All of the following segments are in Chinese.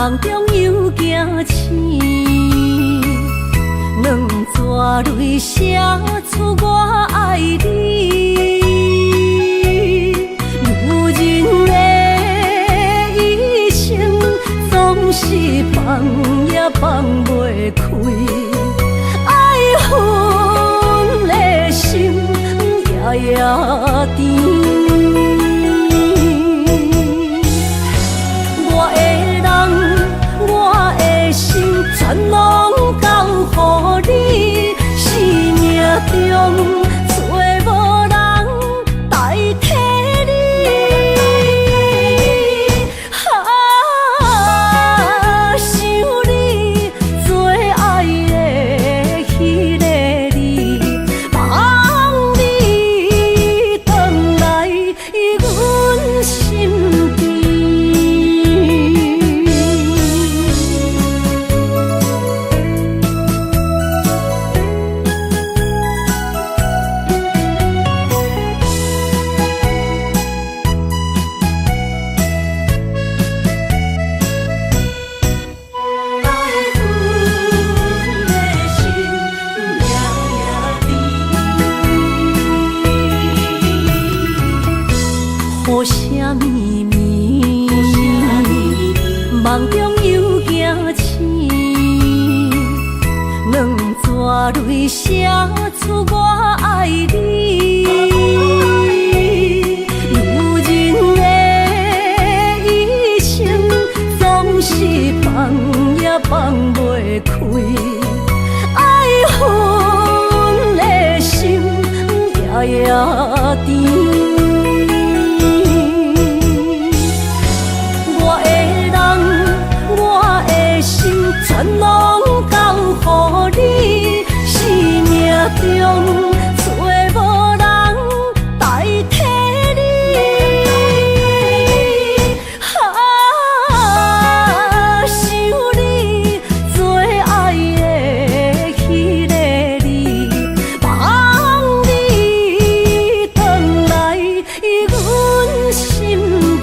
梦中又惊醒，两纸泪写出我爱你。女人的一生总是放也放袂开，爱恨的心夜夜甜。全拢交予你，生命中找无人代替你。想你做爱的迄个你，望你回来阮心边。雨声绵绵，梦中又惊醒，两纸泪写出我爱你。女人的一生总是放也放袂开，爱恨的心夜夜甜。全拢交予你，生命中找无人代替你。想你做爱的迄个你，望你回来阮心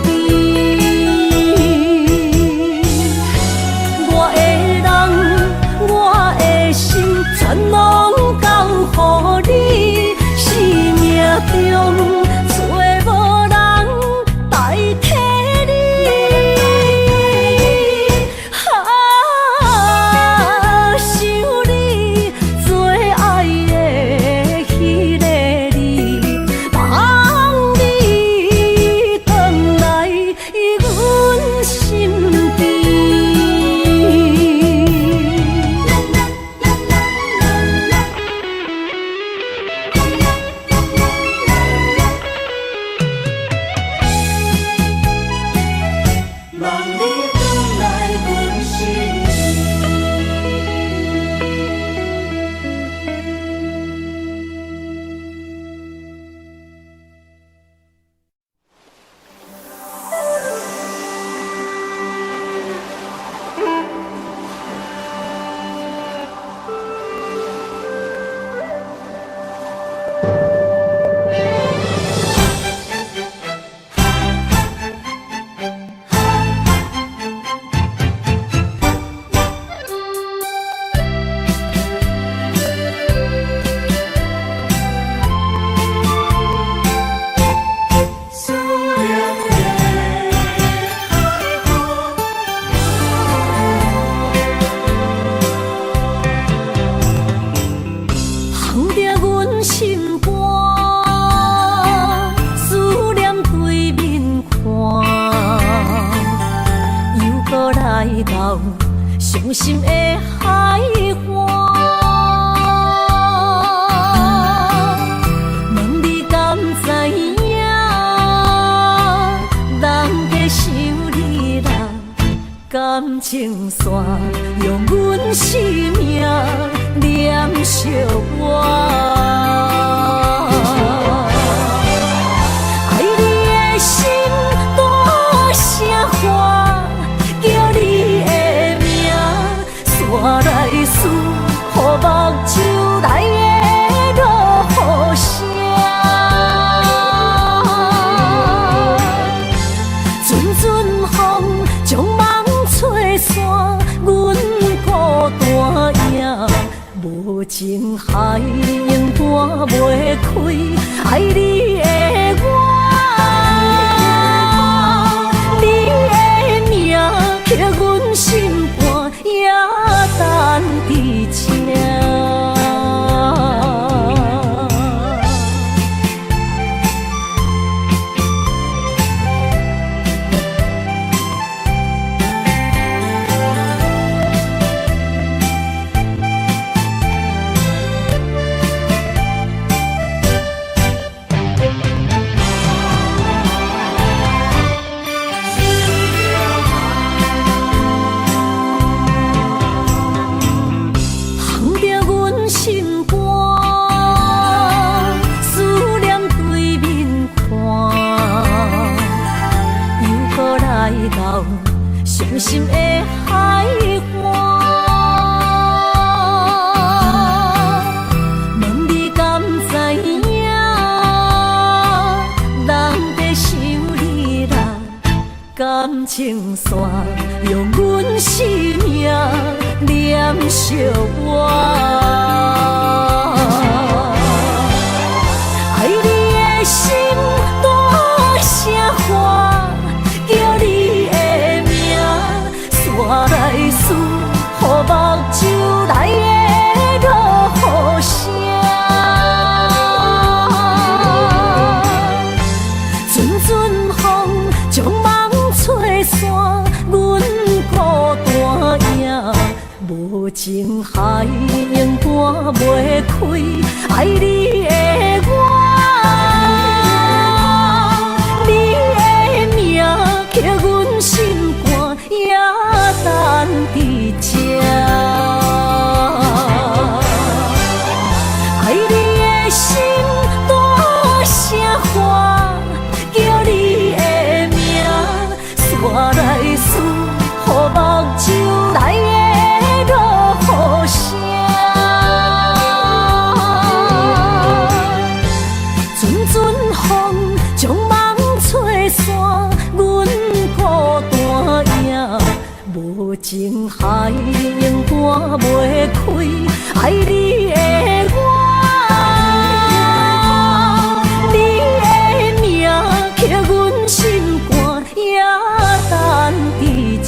边。全拢交予你，生命中找无人代替你。想你做爱的迄个你，望你回来阮心边。伤心的海岸，问你敢知影？人在想你啦，感情线用阮生命念惜我。爱你的心大声喊，叫你的名，山来思，予目睭内的落雨声。阵阵风将梦吹散，袂开，爱你的我，你的名刻阮心肝，也等伫这。伤心的海岸，问你敢知影？人在想你啦，感情线用阮生命念惜我。爱你的心大声喊，叫你我来思，予目睭内的落雨声，阵阵风将梦吹散，阮孤单影，无情海永断袂开，爱你的我，你的名刻阮心肝，也等伫这，爱你的心大声喊，叫你的名，煞来思，予目睭内的落雨声，阵阵风将梦吹散，阮孤单影。无情海永断袂开，爱你的我，你的名刻阮心肝，也等伫这。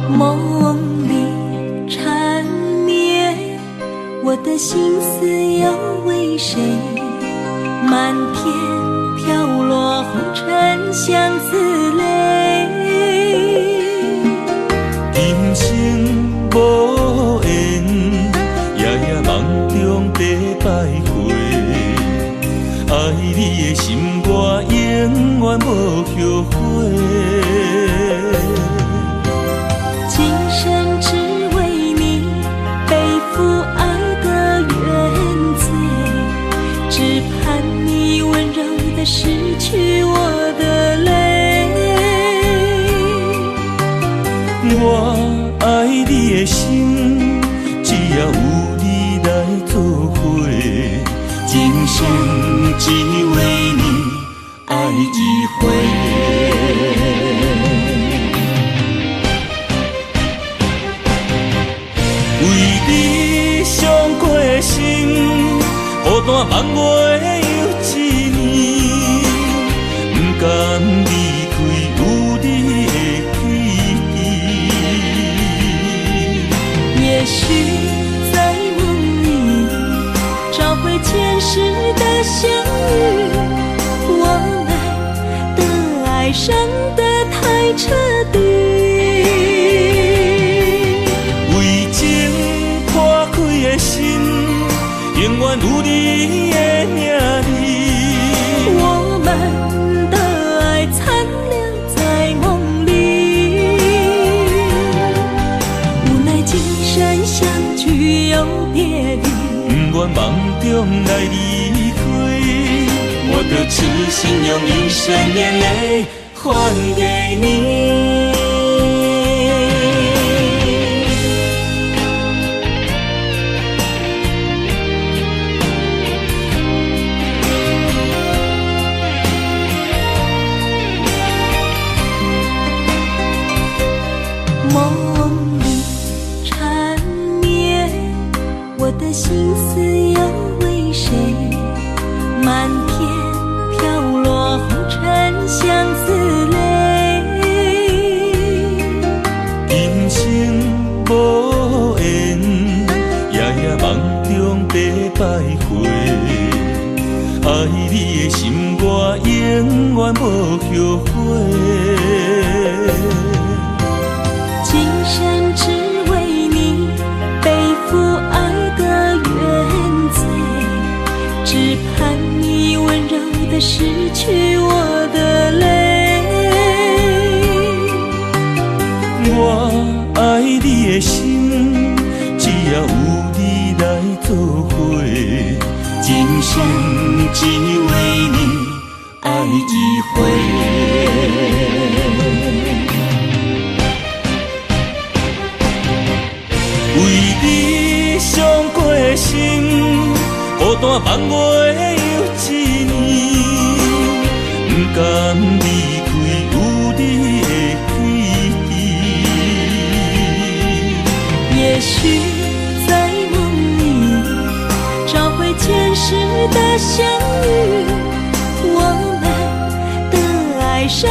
梦里缠绵，我的心思要为谁？漫天飘落红尘相思泪。今生无缘，夜夜梦中在徘徊。爱你的心我永远无后悔。今生只为你背负爱的原罪，只盼你温柔地拭去我的泪。我爱你的心，只要有你来作伙，今生只为你爱一回。为你伤过心，孤单梦话又一年，不甘离开有你的记忆。也许在梦里找回前世的相遇，我们爱伤得太彻底。为情破开的心，永远有你的名字。我们的爱残留在梦里，无奈今生相聚又别离。不愿梦中来离开，我的痴心用一生眼泪还给你。梦里缠绵，我的心思又为谁？漫天飘落红尘相思泪。人生无缘，夜夜梦中在徘徊。爱你的心，我永远无后悔。今生只为你背负爱的原罪，只盼你温柔地拭去我的泪。我爱你的心，只要有你来作伙，今生只为你爱一回。为你伤过的心，孤单放袂又一年，不甘离开有你的记忆。也许在梦里找回前世的相遇，我们的爱伤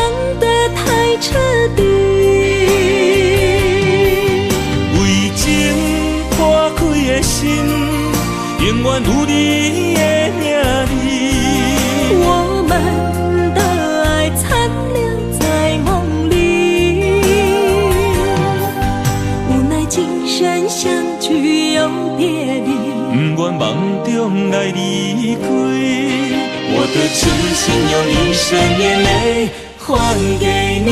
得太彻底。的心，永远有你的名字。我们的爱残留在梦里，无奈今生相聚又别离。不愿梦中来离开，我的痴心用一生眼泪还给你。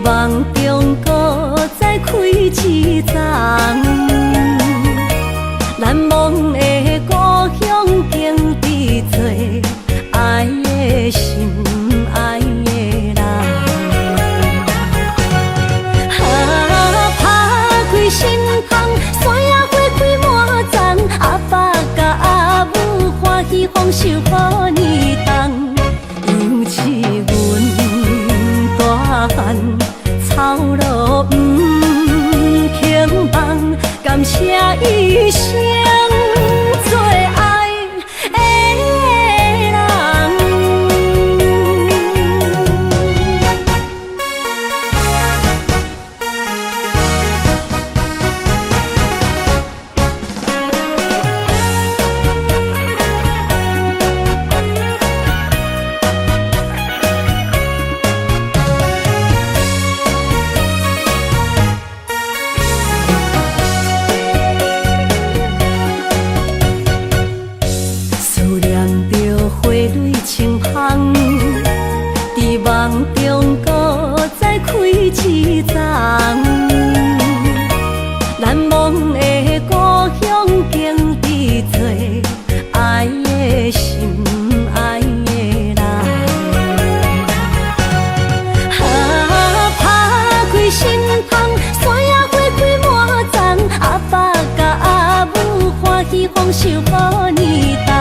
梦中搁再开一丛，难忘的故乡经历做爱的心，爱的人。打开心窗，山野花开满丛，阿爸甲阿母欢喜丰收好年冬，尤其阮大汉。草路不轻放，感谢一生做爱的人。受好年冬，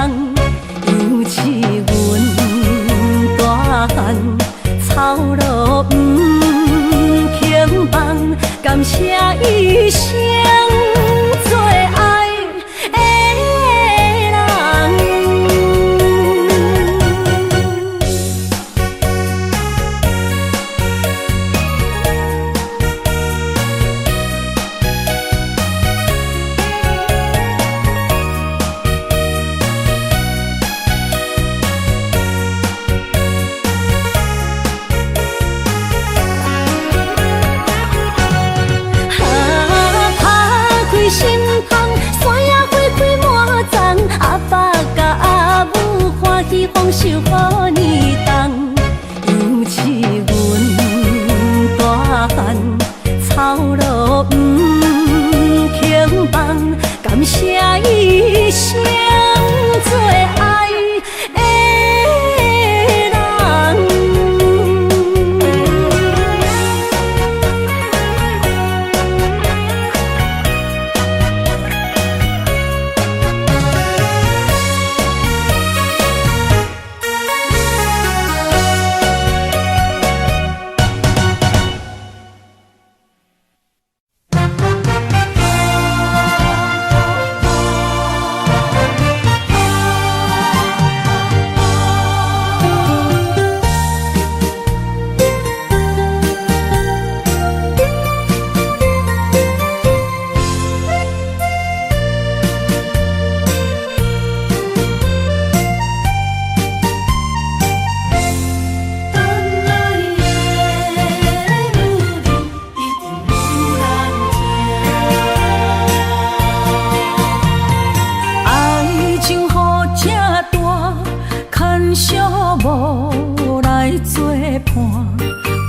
尤是阮大汉操劳不轻放，感谢一生做爱的人。心痛，山野花开满丛，阿爸甲阿母欢喜丰收好年冬，尤是阮大汉操劳不轻放，感谢一生做爱的人。无来作伴，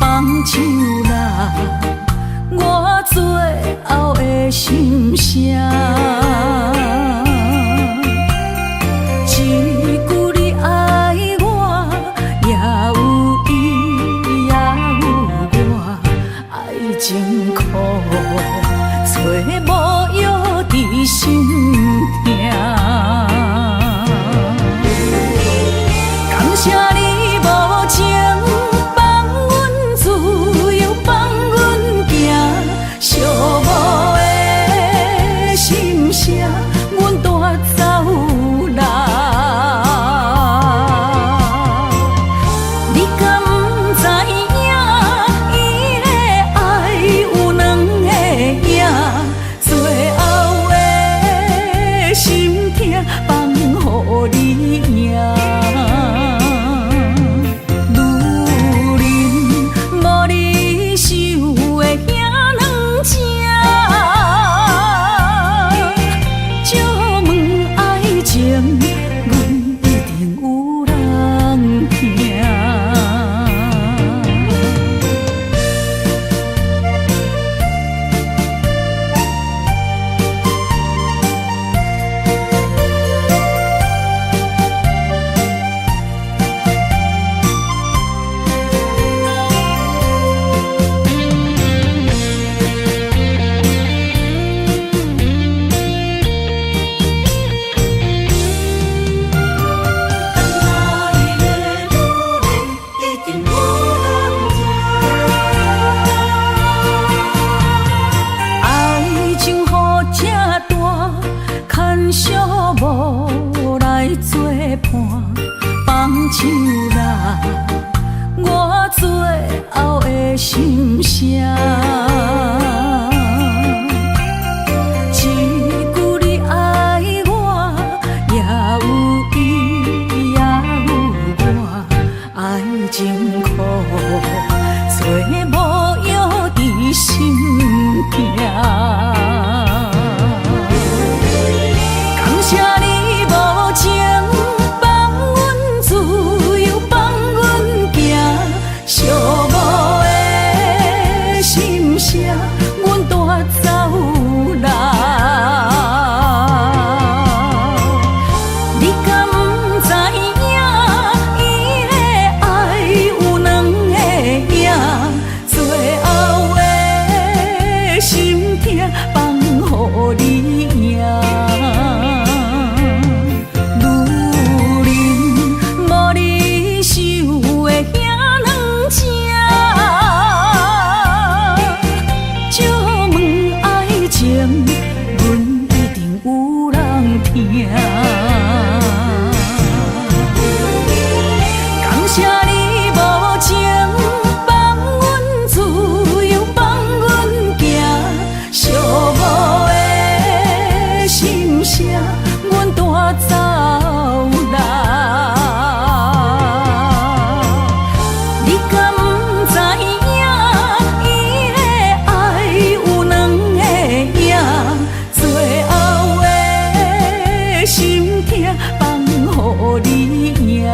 放手啦，我最后的心声。一句你爱我，也有伊，也有我，爱情苦，找无药伫心痛。感谢你无情放阮自由，放阮行，寂寞的心声，阮带走啦。你敢不知影，伊的爱有两个影，最后的心痛放予你赢。无来作伴，放手啦，我最后的心声。一句你爱我，也有伊，也有我，爱情苦，找无药伫心痛。感谢你无情放阮自由，放阮行，寂寞的心声，阮。人听。感谢你无情放阮自由，放阮行，寂寞的心声，阮带走人。你敢不知影，伊的爱有两个影，最后的心痛放予你赢。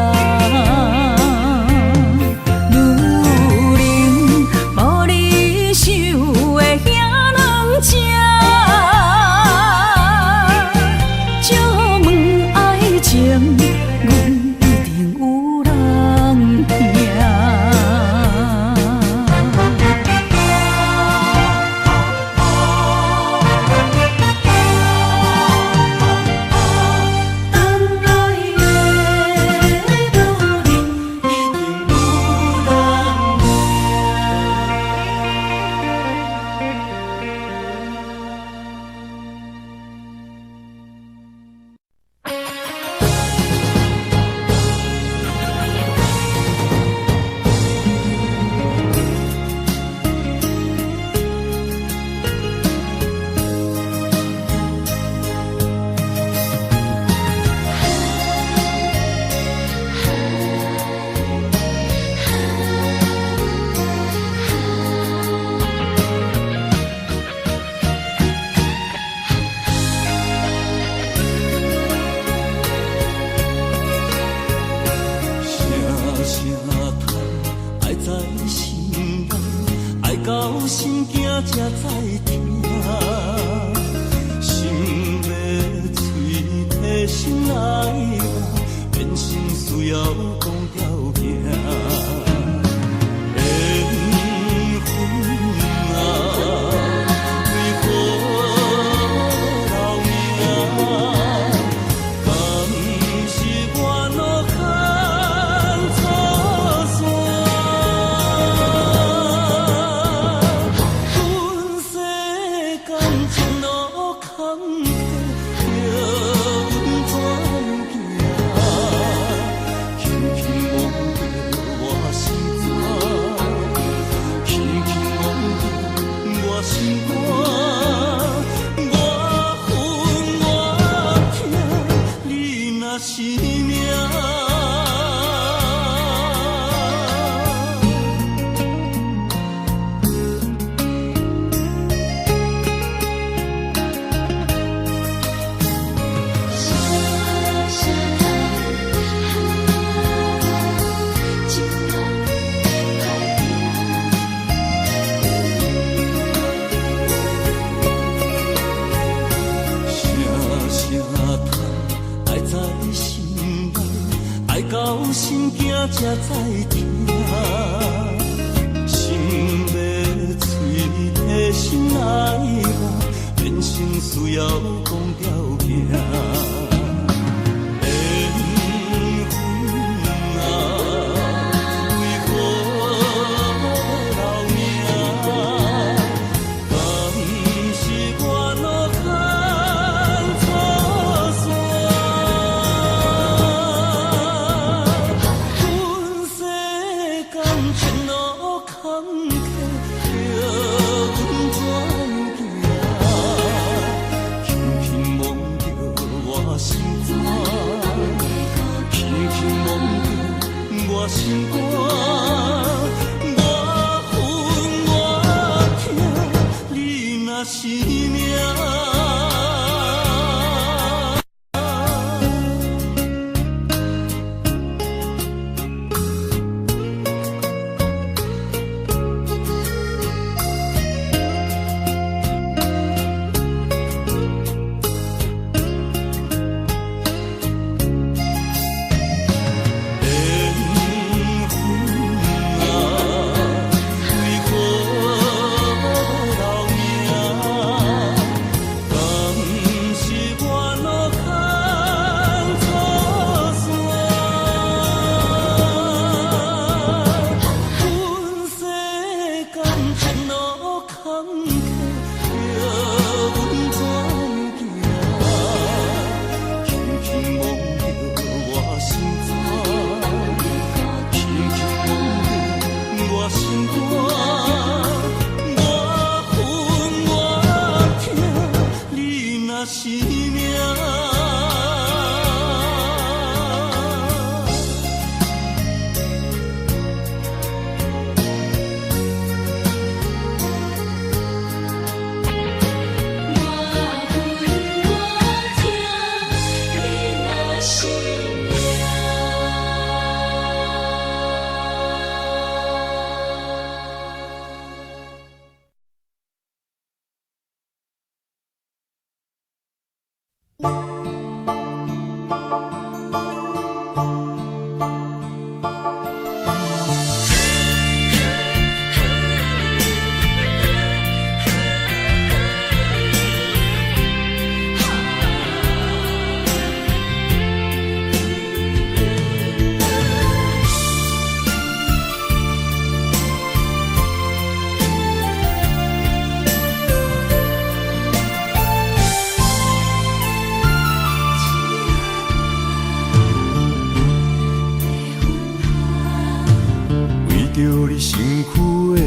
着你身躯的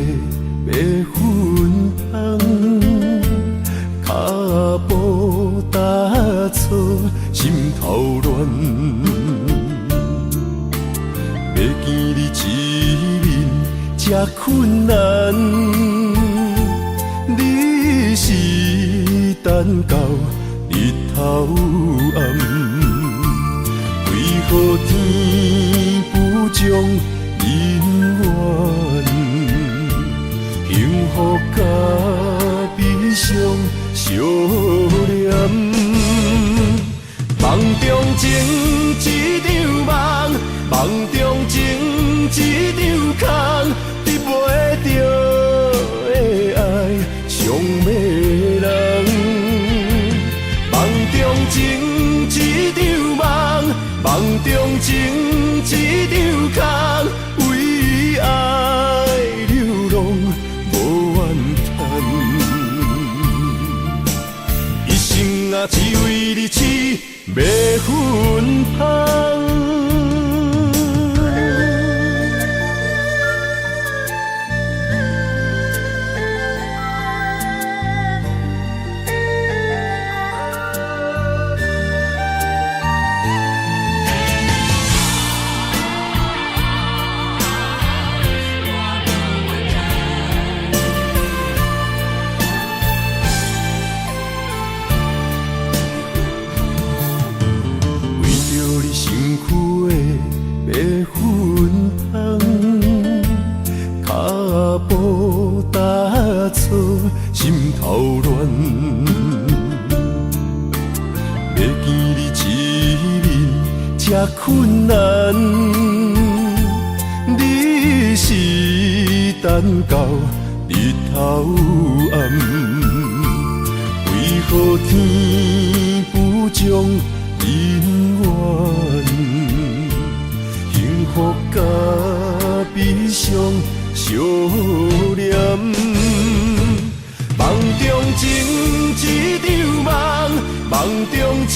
白粉香，脚步踏错，心头乱。要见你一面这困难，你是等到日头暗，为何天不将人怨？幸福甲悲伤相连，梦中情一场梦，梦中情一场空，得袂着的爱上迷人。梦中情一场梦，梦中情一场空，为爱流浪无怨叹，一生啊只为你痴白粉香。心头乱，要见你一面这困难，你是等到日头暗，为何天不将人怨？幸福甲悲伤相连。梦中情一场梦，梦中情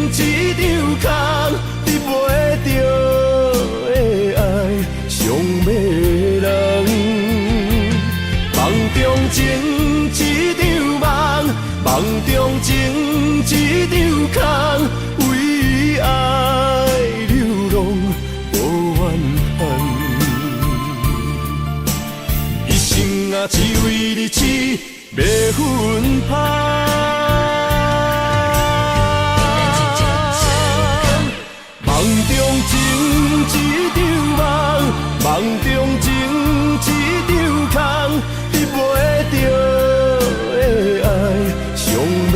一场空，得袂着的爱上迷人。梦中情一场梦，梦中情一场空，为爱流浪无怨叹，一生啊只为你痴白粉香。梦中情一场梦，梦中情一场空，得袂着的爱上迷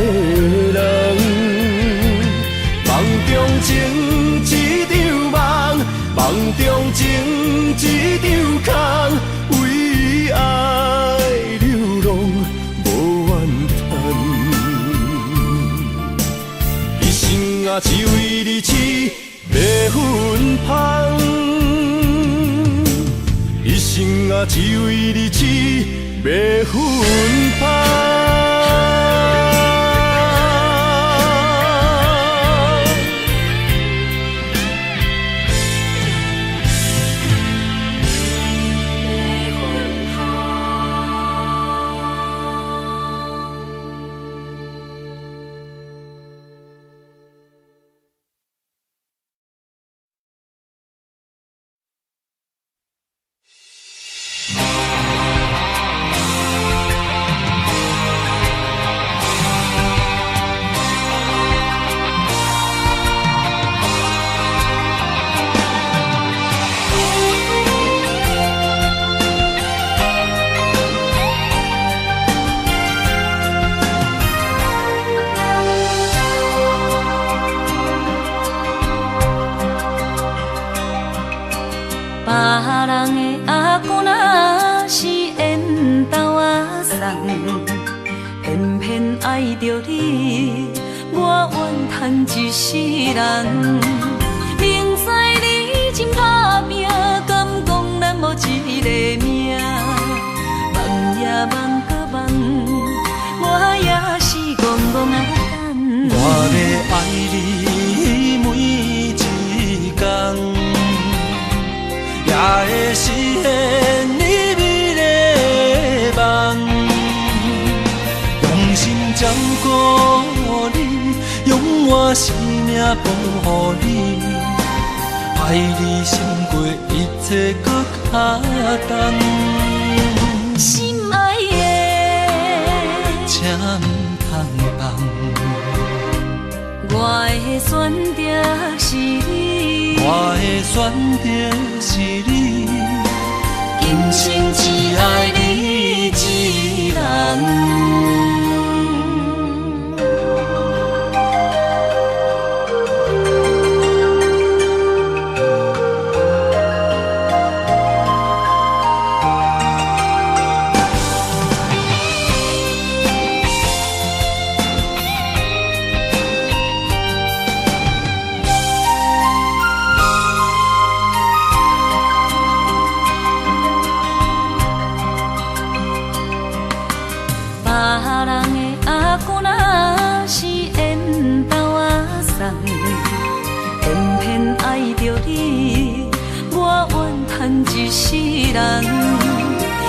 人。梦中情一场梦，梦中情一场空，为爱流浪无怨叹，一生啊只为你痴白粉香，一生啊只为你痴白粉香。爱着你，我怨叹一世人。明知你真打拼，敢讲咱无一个命？梦呀梦搁梦，我也是戆戆啊等。我要爱你每一天，也会是。我生命放乎你，爱你胜过一切搁较重。心爱的，请毋通放，我的选择是你，我的选择是你，今生只爱你一人。一世人，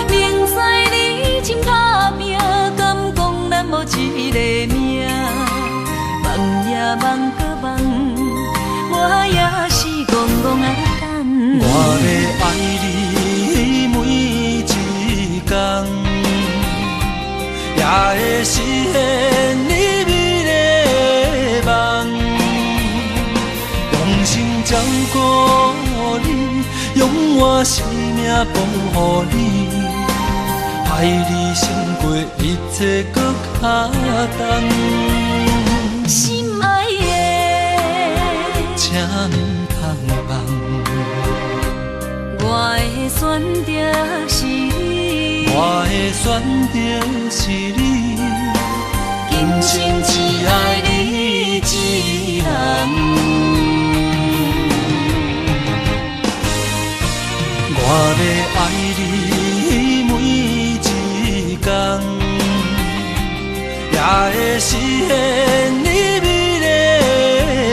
明知你真打拼，敢讲咱无一个命？梦也梦搁梦，我也是戆戆啊等。我要爱你每一天，也会实现你美丽的梦，用心照顾你。用我生命放乎你，爱你胜过一切搁较重。心爱的，请毋通放，我的选择是你，我的选择是你，今生只爱你一人。我要爱你每一天，也会实现你美丽的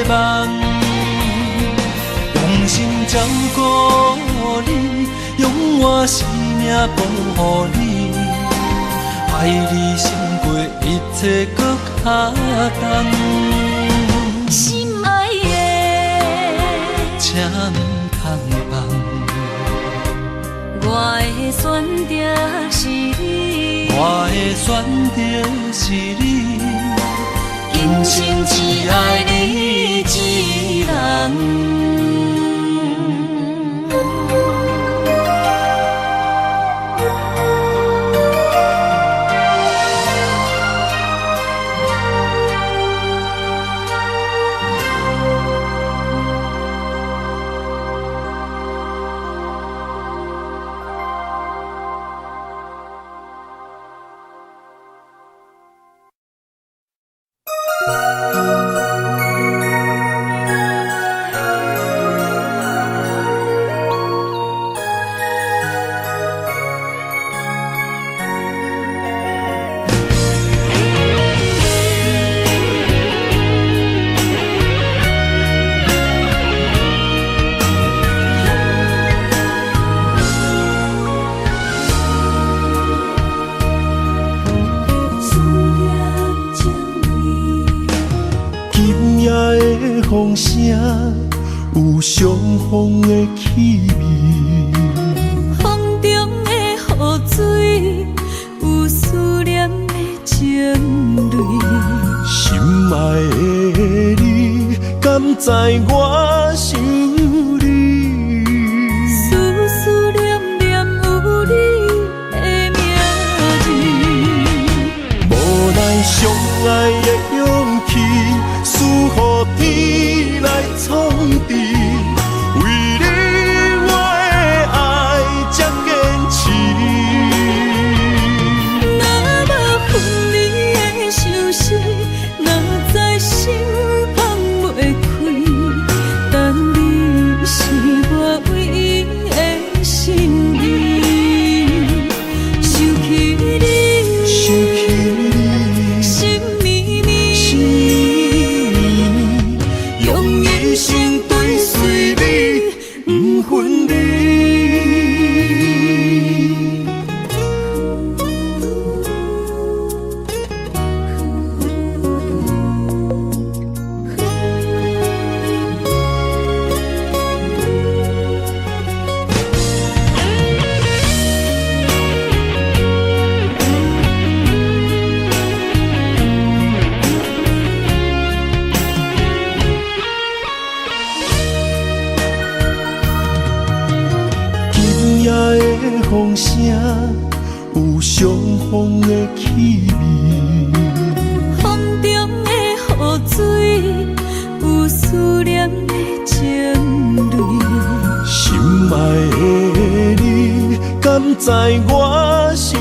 梦，用心照顾你，用我生命放乎你，爱你胜过一切搁较重。心爱的，请毋通放，我的选择是你，我的选择是你，今生只爱你一人。风声有相逢的气味，风中的雨水有思念的情泪。心爱的你，敢知我想你？思念念有你的名字，无奈相爱的勇气，赐予天来创治。为你我的爱才坚持。若无分离的相思，哪知心放袂开。但你是我唯一的心意，想起你，心绵绵，用一生对风声，有相逢的气味。风中的雨水，有思念的情泪。心爱的你，敢知我想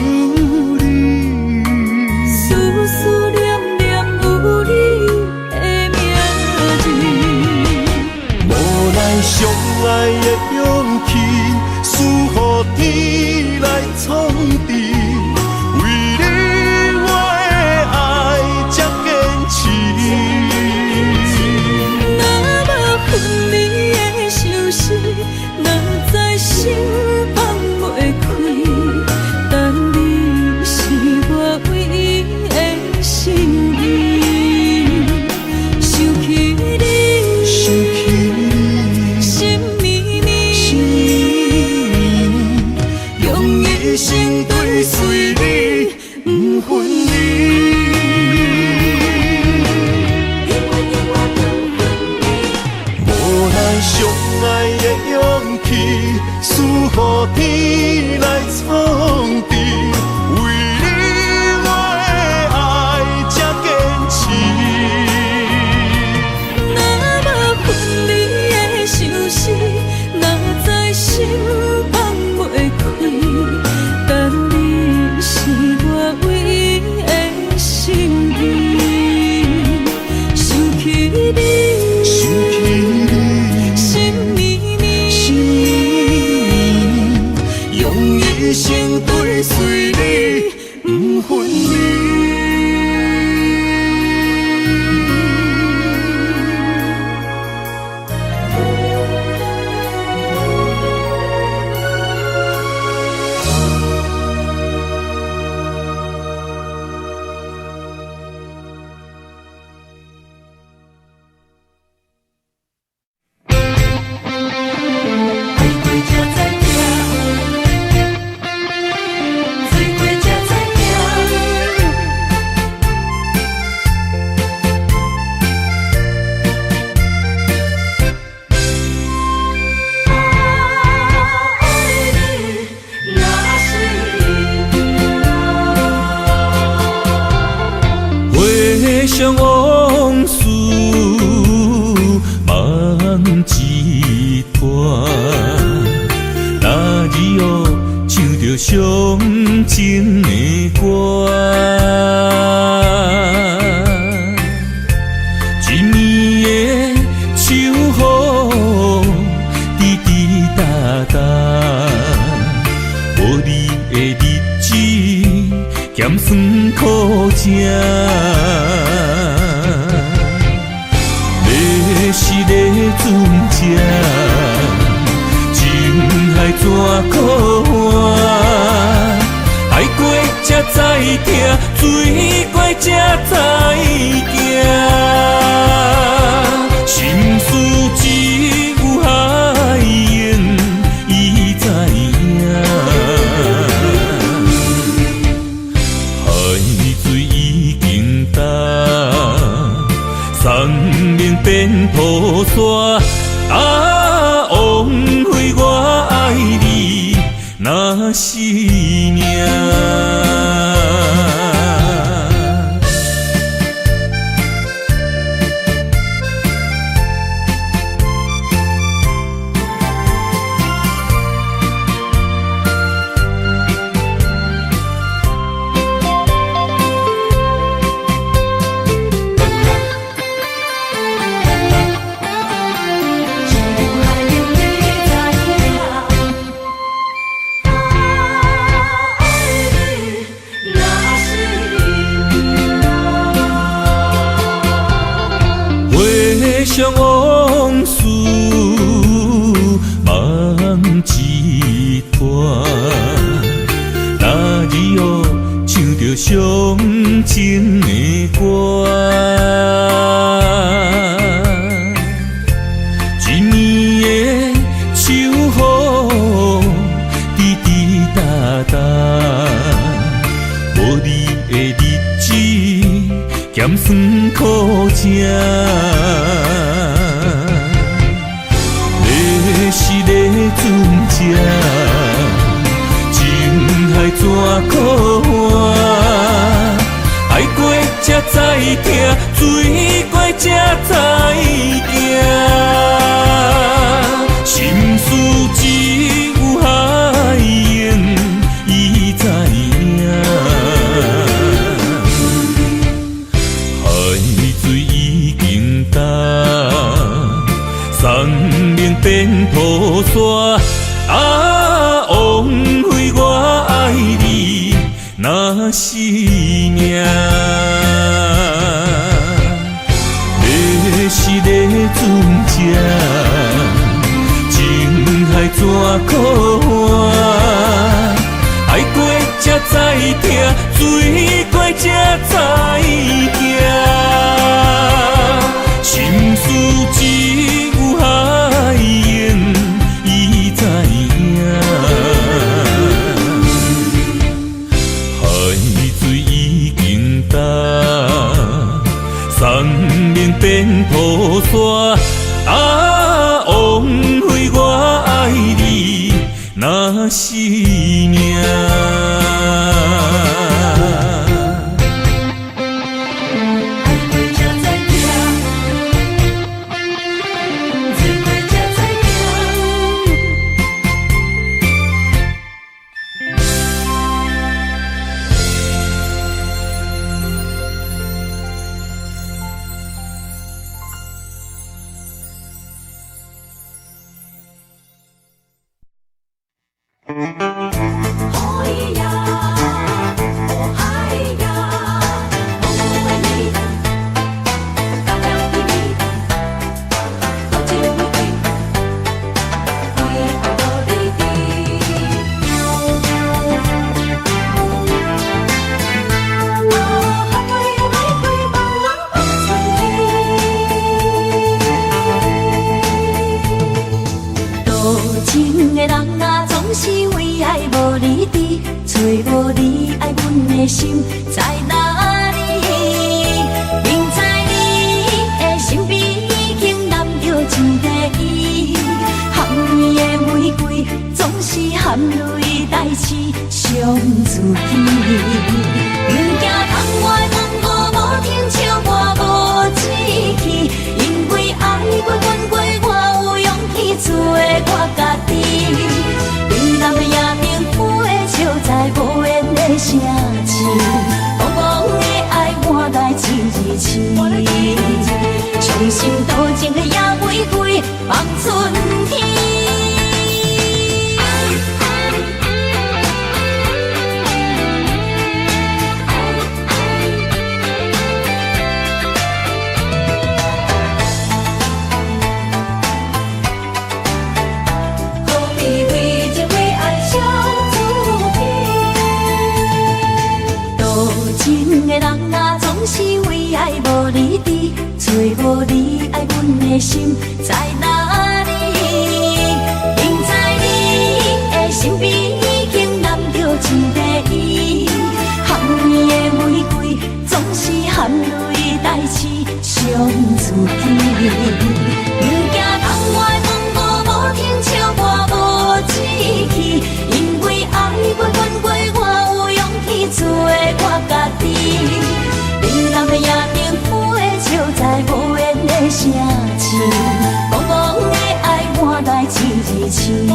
你？思思念念有你的名字。无奈相爱的勇气，输予天来创治。为你我的爱才坚持。若无分离的相思，若在心放袂开。但你是我唯一的心意。想起你，心绵绵，用一生追随你，不分离。无奈相爱的勇气，输予天来创治。为你我的爱才坚持。若无分离的相思，若在心放袂开。但你是我唯一的心意。想起你，心绵绵，用一生追随你，不分离。回想往事梦一段，那日后唱着伤情的歌，一暝的秋雨滴滴答答，无你的日子咸酸苦涩。是个船只，情海怎可换？爱过才知疼，水过才知行。心事只有海燕伊知影，海水已经干。送命变雨伞，枉费我爱你那是命。想往事梦一段，那日后唱着伤情的歌，一暝的秋雨滴滴答答，无你的日子咸酸苦涩。是个船只，情苦换。爱过才知疼，水过才知行。心事只有海涌，伊知影。海水已经干，生命变土沙。啊，枉费我爱你若是命。要是咧船只，情海怎可换？爱过才知疼，水过才知行。心事只有海涌，伊知影。海水已经干，生命变土沙。啊，枉费我爱你若是命。心在哪里？明知你的身边已经揽着一个伊，含泪的玫瑰总是含泪代志上自己。不惊窗外风雨无停笑我无志气，因为爱过恨过，我有勇气做我家己。对南的夜明飞笑在无缘的城市，茫茫的爱换来一字星，伤心多情的野玫瑰放春天。找无你爱阮的心在哪里？明知你的身边已经揽着一个伊，含泪的玫瑰总是含泪代志上自己。不惊窗外风雨无停笑我无志气，因为爱过恨过，我有勇气做我家己。冷冷的夜明飞笑在无缘的城市，茫茫的爱换来一字星，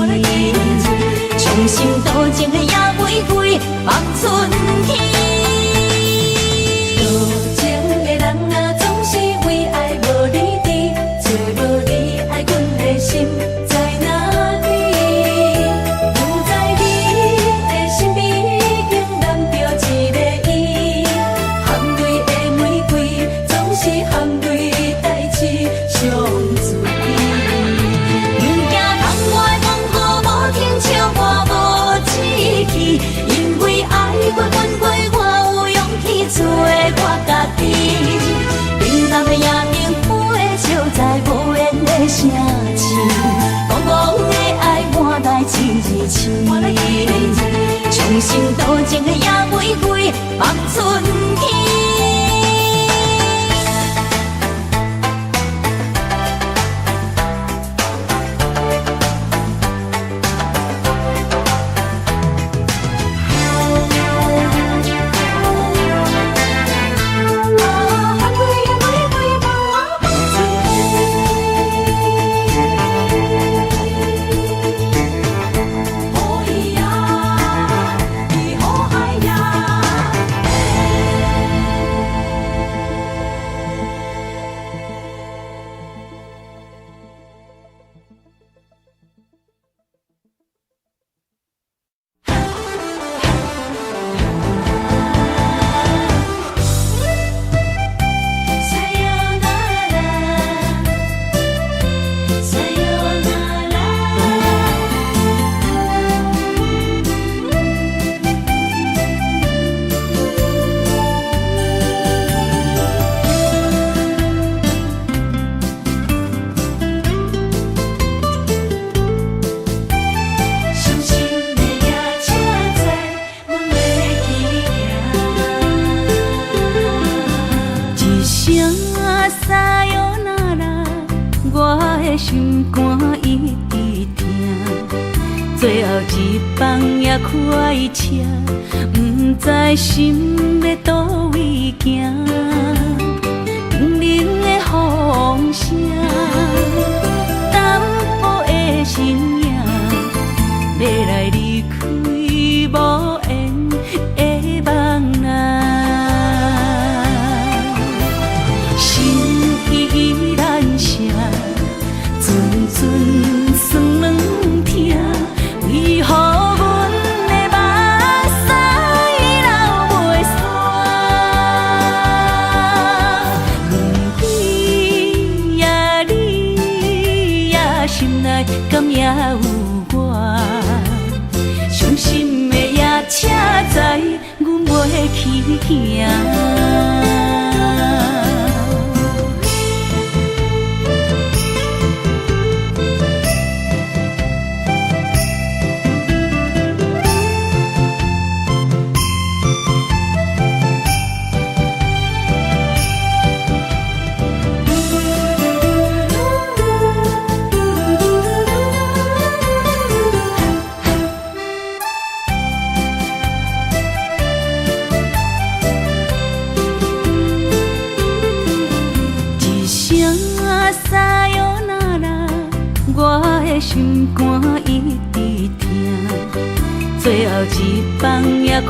伤心多情的野玫瑰放春天。多情的人啊，总是为爱无你伫，找无你爱阮的心在哪里？不知你的身边已经揽着一个伊，含泪的玫瑰总是含泪代志上自己。不惊窗外风雨无停笑我无志气，因为爱过恨过，我有勇气做我家己。冷冷的夜明飞笑在无缘的城市，茫茫的爱换来一字星，伤心多情的野玫瑰放春天。的心肝一直疼，最后一放也开车，不知心要倒位行，冷冷的风声，淡薄的身影，要来离开无缘的梦人。阵酸软疼，为何阮的目屎流袂煞？问你呀，你呀，心内敢也有我？伤心的夜车载，阮袂去行。心肝一直疼，最后一放也开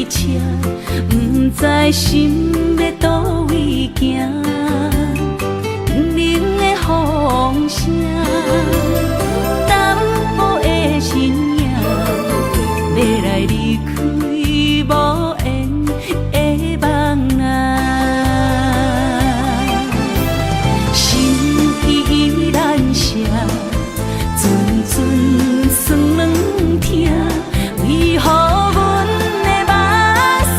车，不知心要倒位行。冷冷的风声，淡薄的身影，要来离开无缘的梦人。心依然舍。阵酸软疼，为何阮的目屎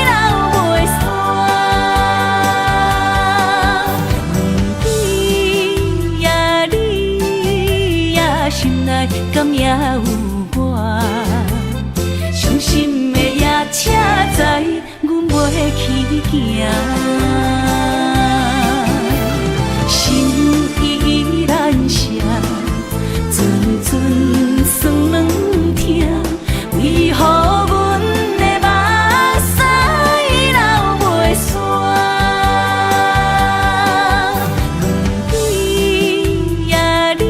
流袂煞？问你呀，你呀，心内敢也有我？伤心的夜车载，阮袂去行。心依然舍。阵酸软疼，为何阮的目屎流袂煞？问你呀，你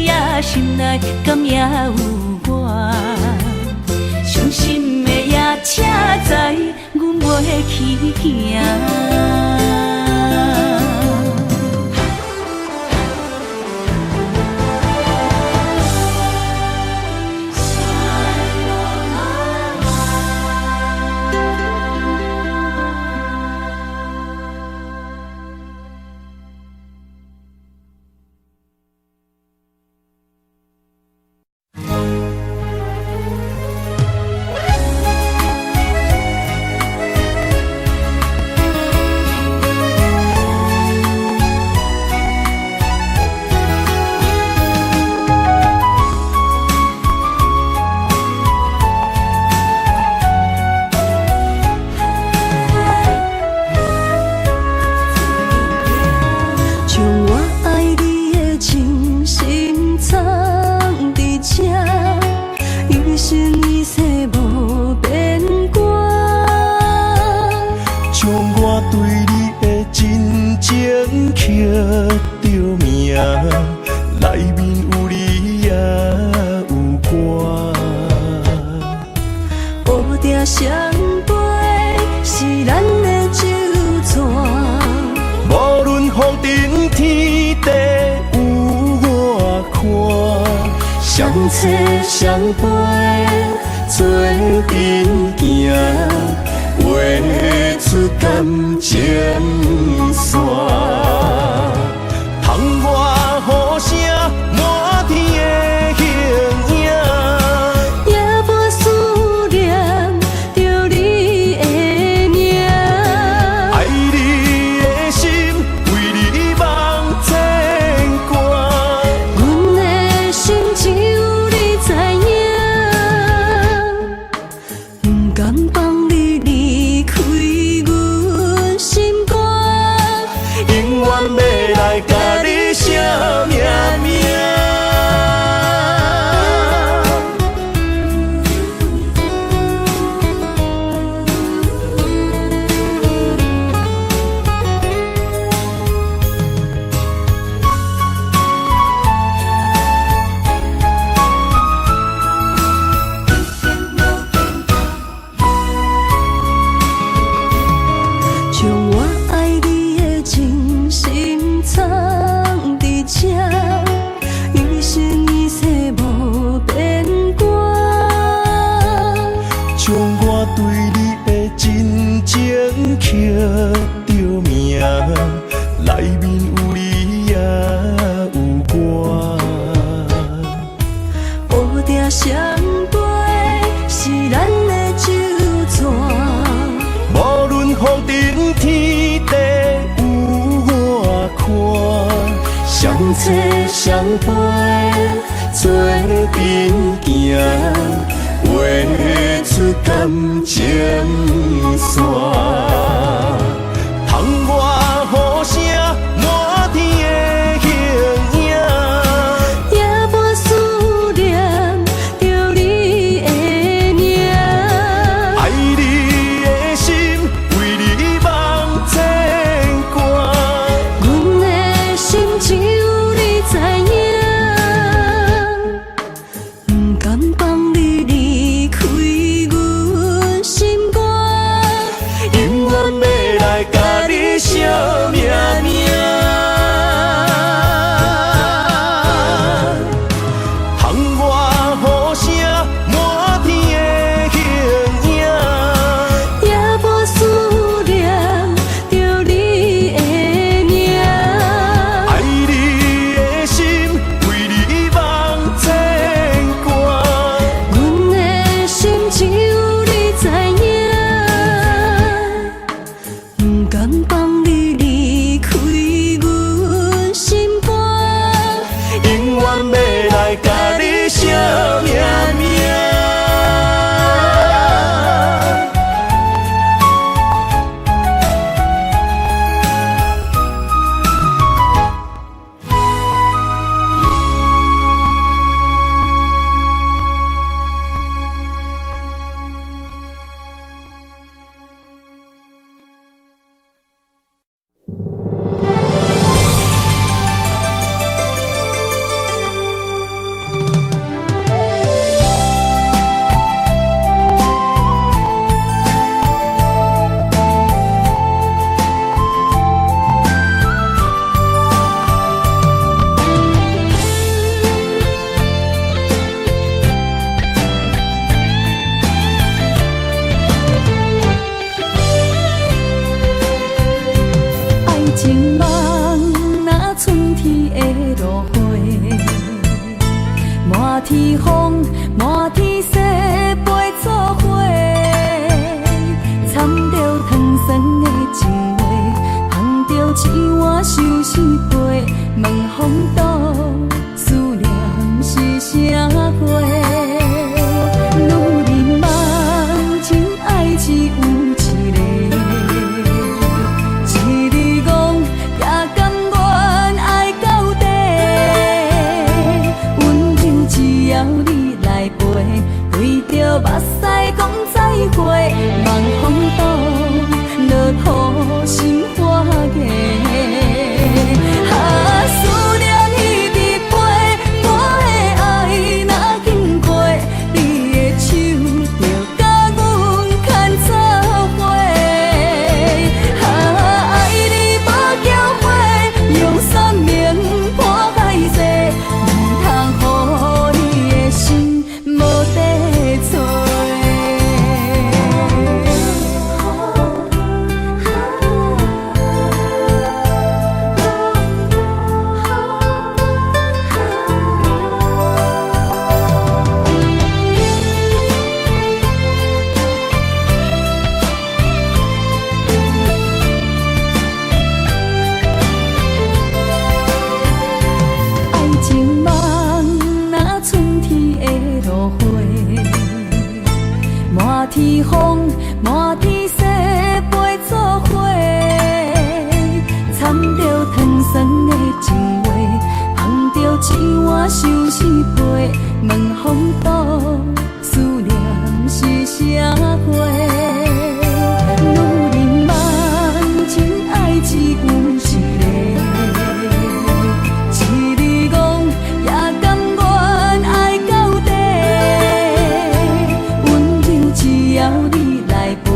呀，心内敢也有我？伤心的夜车载，阮袂去行。相陪做阵行，画出感情线。窗外雨声满天的形影，夜半思念着你的名。爱你的心为你梦牵挂，阮的心只有你知影。不甘放你离开阮心肝，永远要来。着名，内面有你也有我。乌蝶双飞是咱的酒泉，无论风尘天地有我看，相切相陪做阵行，画出感情线。窗外雨声满天的形影，夜半思念着你的名。爱你的心为你梦牵挂，阮的心只有你知影，不甘放你离开阮心肝，永远要来甲你相命命。窗外雨声满天的形影，夜半思念着你的名。爱你的心为你梦牵挂，阮的心只有你知影，不甘放你离开阮心肝，永远要来甲你相命命。爱情梦若春天的落花，满天风，满天雪，陪做伙，掺着糖酸的情话，捧着一碗相思杯，问风度思念是啥货？女人梦情爱只有一个。一日讲也甘愿爱到底，温柔只要你来陪，对着目屎讲再会，望风度落土心花芽。思念一直陪，我的爱若经过，你的手就甲阮牵做伙。爱你无缴费，用生命破海誓，唔通予你的心无地找。爱情梦若春天的落花，满天风，满天雪，陪做伙，掺着糖酸的情话，捧着一碗相思杯，问风度思念是啥货？女人梦情爱只有一个。一日讲也甘愿爱到底，温柔只要你来陪，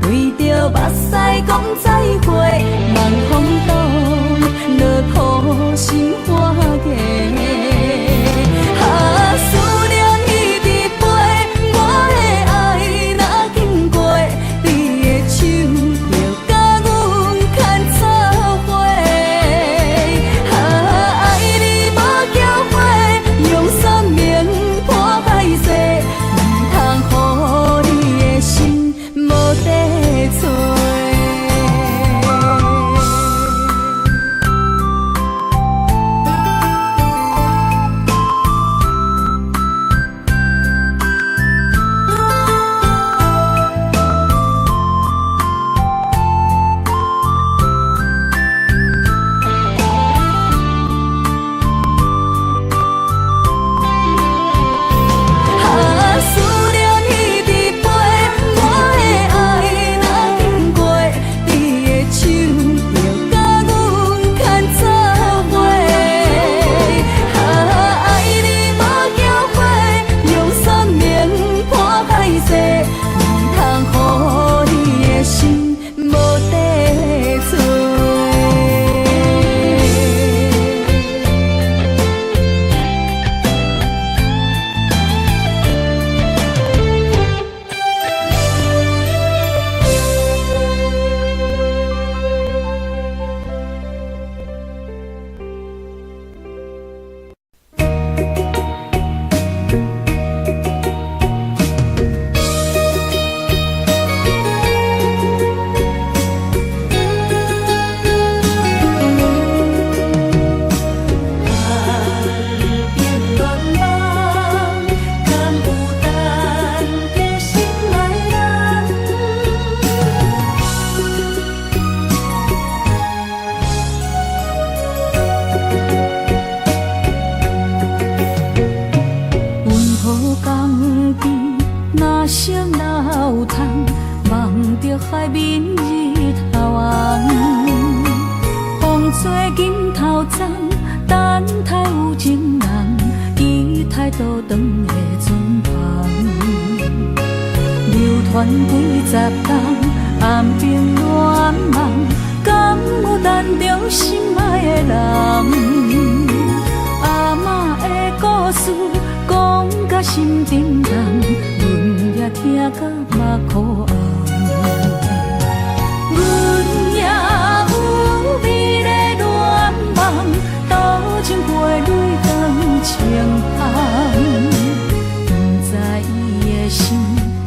对着目屎讲再会，望风度落土心花芽。思念情人，伊态度长的船旁，流传几十冬，暗兵乱梦，敢有等着心爱的人？阿嬷的故事讲甲心沉重，阮也听甲目眶红。阮也有美丽恋梦，多情陪泪长情旁。不知伊的心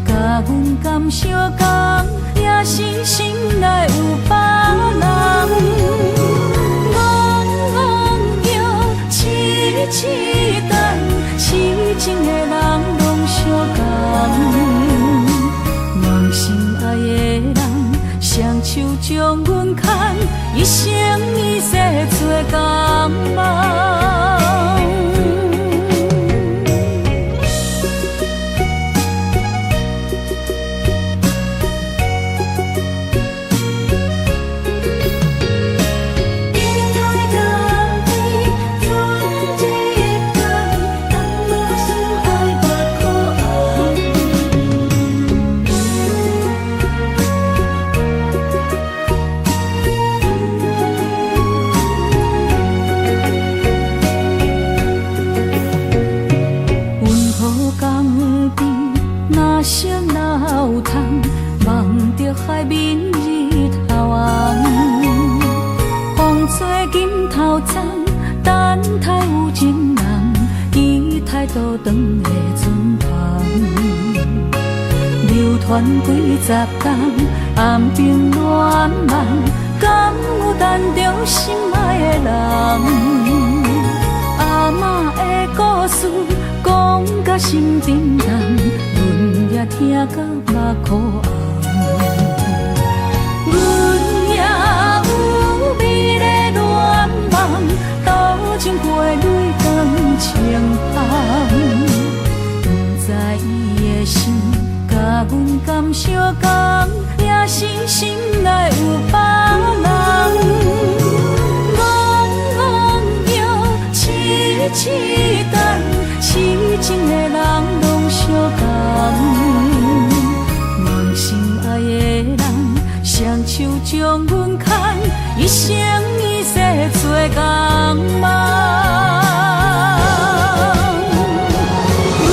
甲阮敢相共，也是心内有别人。痴等，痴情的人拢相共，梦心爱的人，双手将阮牵，一生一世做共梦。海面日头红，风吹金头鬃，等待有情人，伊态度长的船旁，流传几十冬，暗兵乱梦，敢有等着心爱的人？阿嬷的故事讲甲心沉重，阮也听甲目眶红。阮也有美丽恋梦，多情陪泪长情旁。不知伊的心甲阮敢相共，也是心内有别人。戆摇痴等，痴情的人拢相共。梦心爱的人，双手将阮牵，一生一世做共梦。阮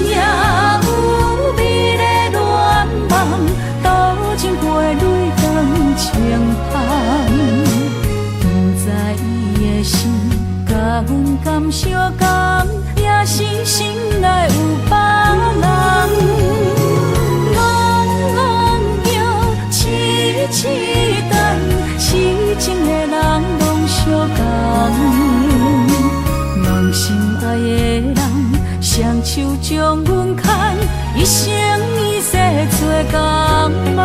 也有美丽恋梦，多情陪泪长情旁。不知伊的心甲阮敢相共，也是心内有别人。痴等，痴情的人拢相共，梦心爱的人，双手将阮牵，一生一世做共梦。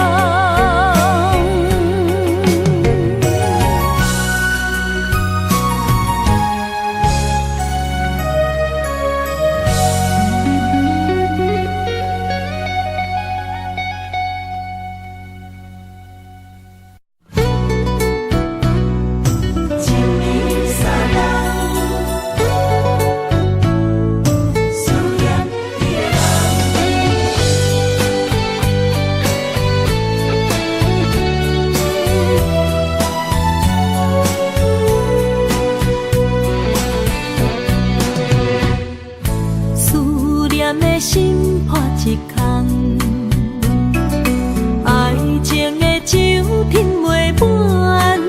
心破一空，爱情的酒品袂满，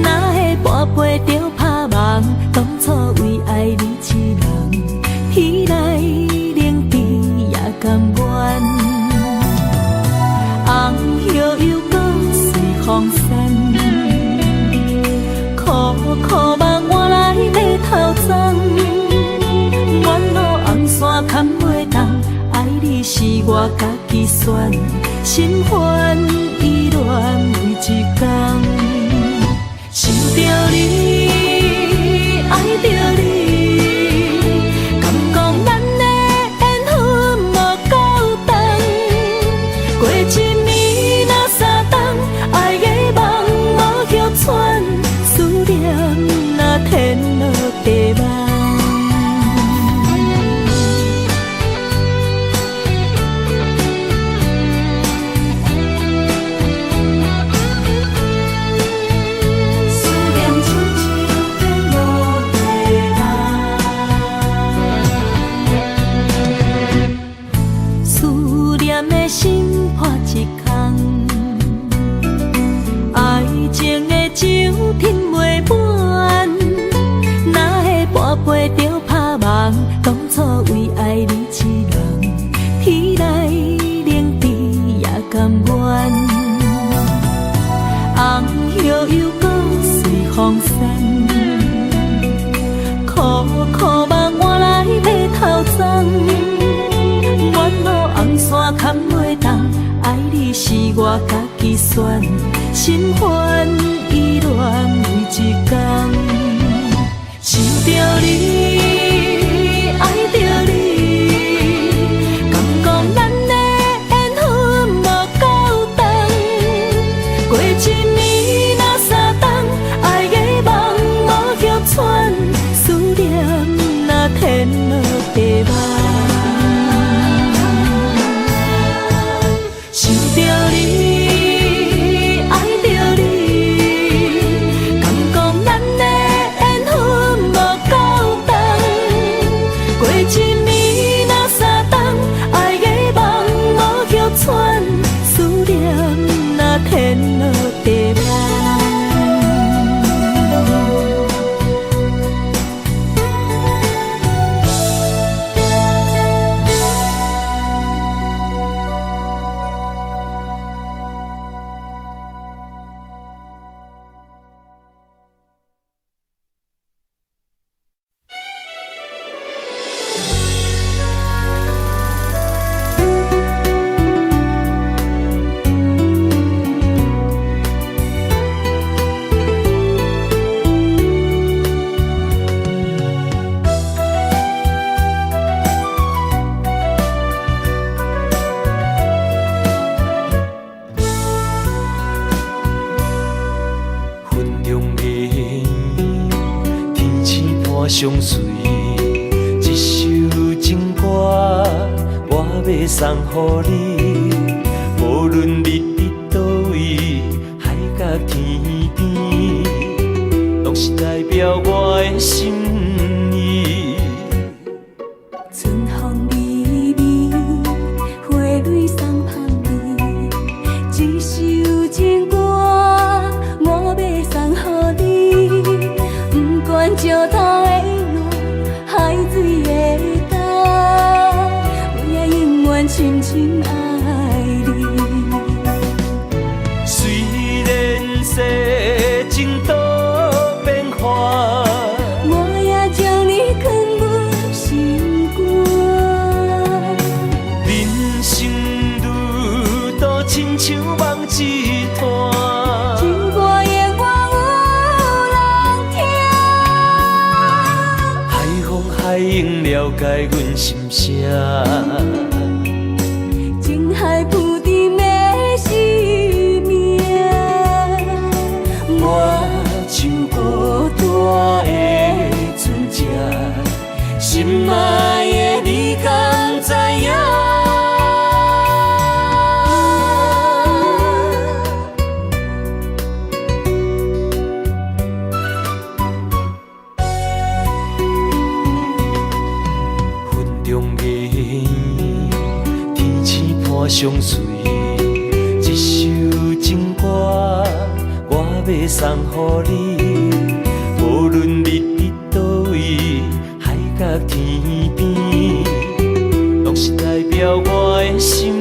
哪会半杯就拍梦？当初为爱你一人，天来冷冰也甘愿。红叶又搁随风散，苦苦梦换来马头鬃。远路红线牵袂动，爱你是我家己选，心烦意乱为一天。想着你，爱着你，敢讲咱的缘分无够长？过一年若三冬，爱的梦无休喘，思念若天落地梦。苦目换来要头鬃，远路红线牵袂动，爱你是我家己选，心烦意乱每一天，想着你，爱着你，敢讲咱的缘分无够长，过一年若三冬，爱的梦无叶喘，思念若天落地网。想着你，爱着你，敢讲咱的缘分无够长，过一年若三冬，爱的梦无叶喘，思念若天落地网。相随，一首情歌我要送予你。无论你伫倒位，海角天边，拢是代表我的心意。春风微微，花蕊送香味，一首情歌我要送予你。不管石头的路，海水的干，我也永远深深爱你。虽然世情多变化，我也将你藏入心肝。人生路途亲像梦一段，情歌永远有人听。海风海涌了解阮心声，情海浮沉的生命，我像孤单的船只，心爱的你敢知影？云中月圆，天星伴相随，一首情歌我要送予你。无论你伫倒位，海角天边，拢是代表我的心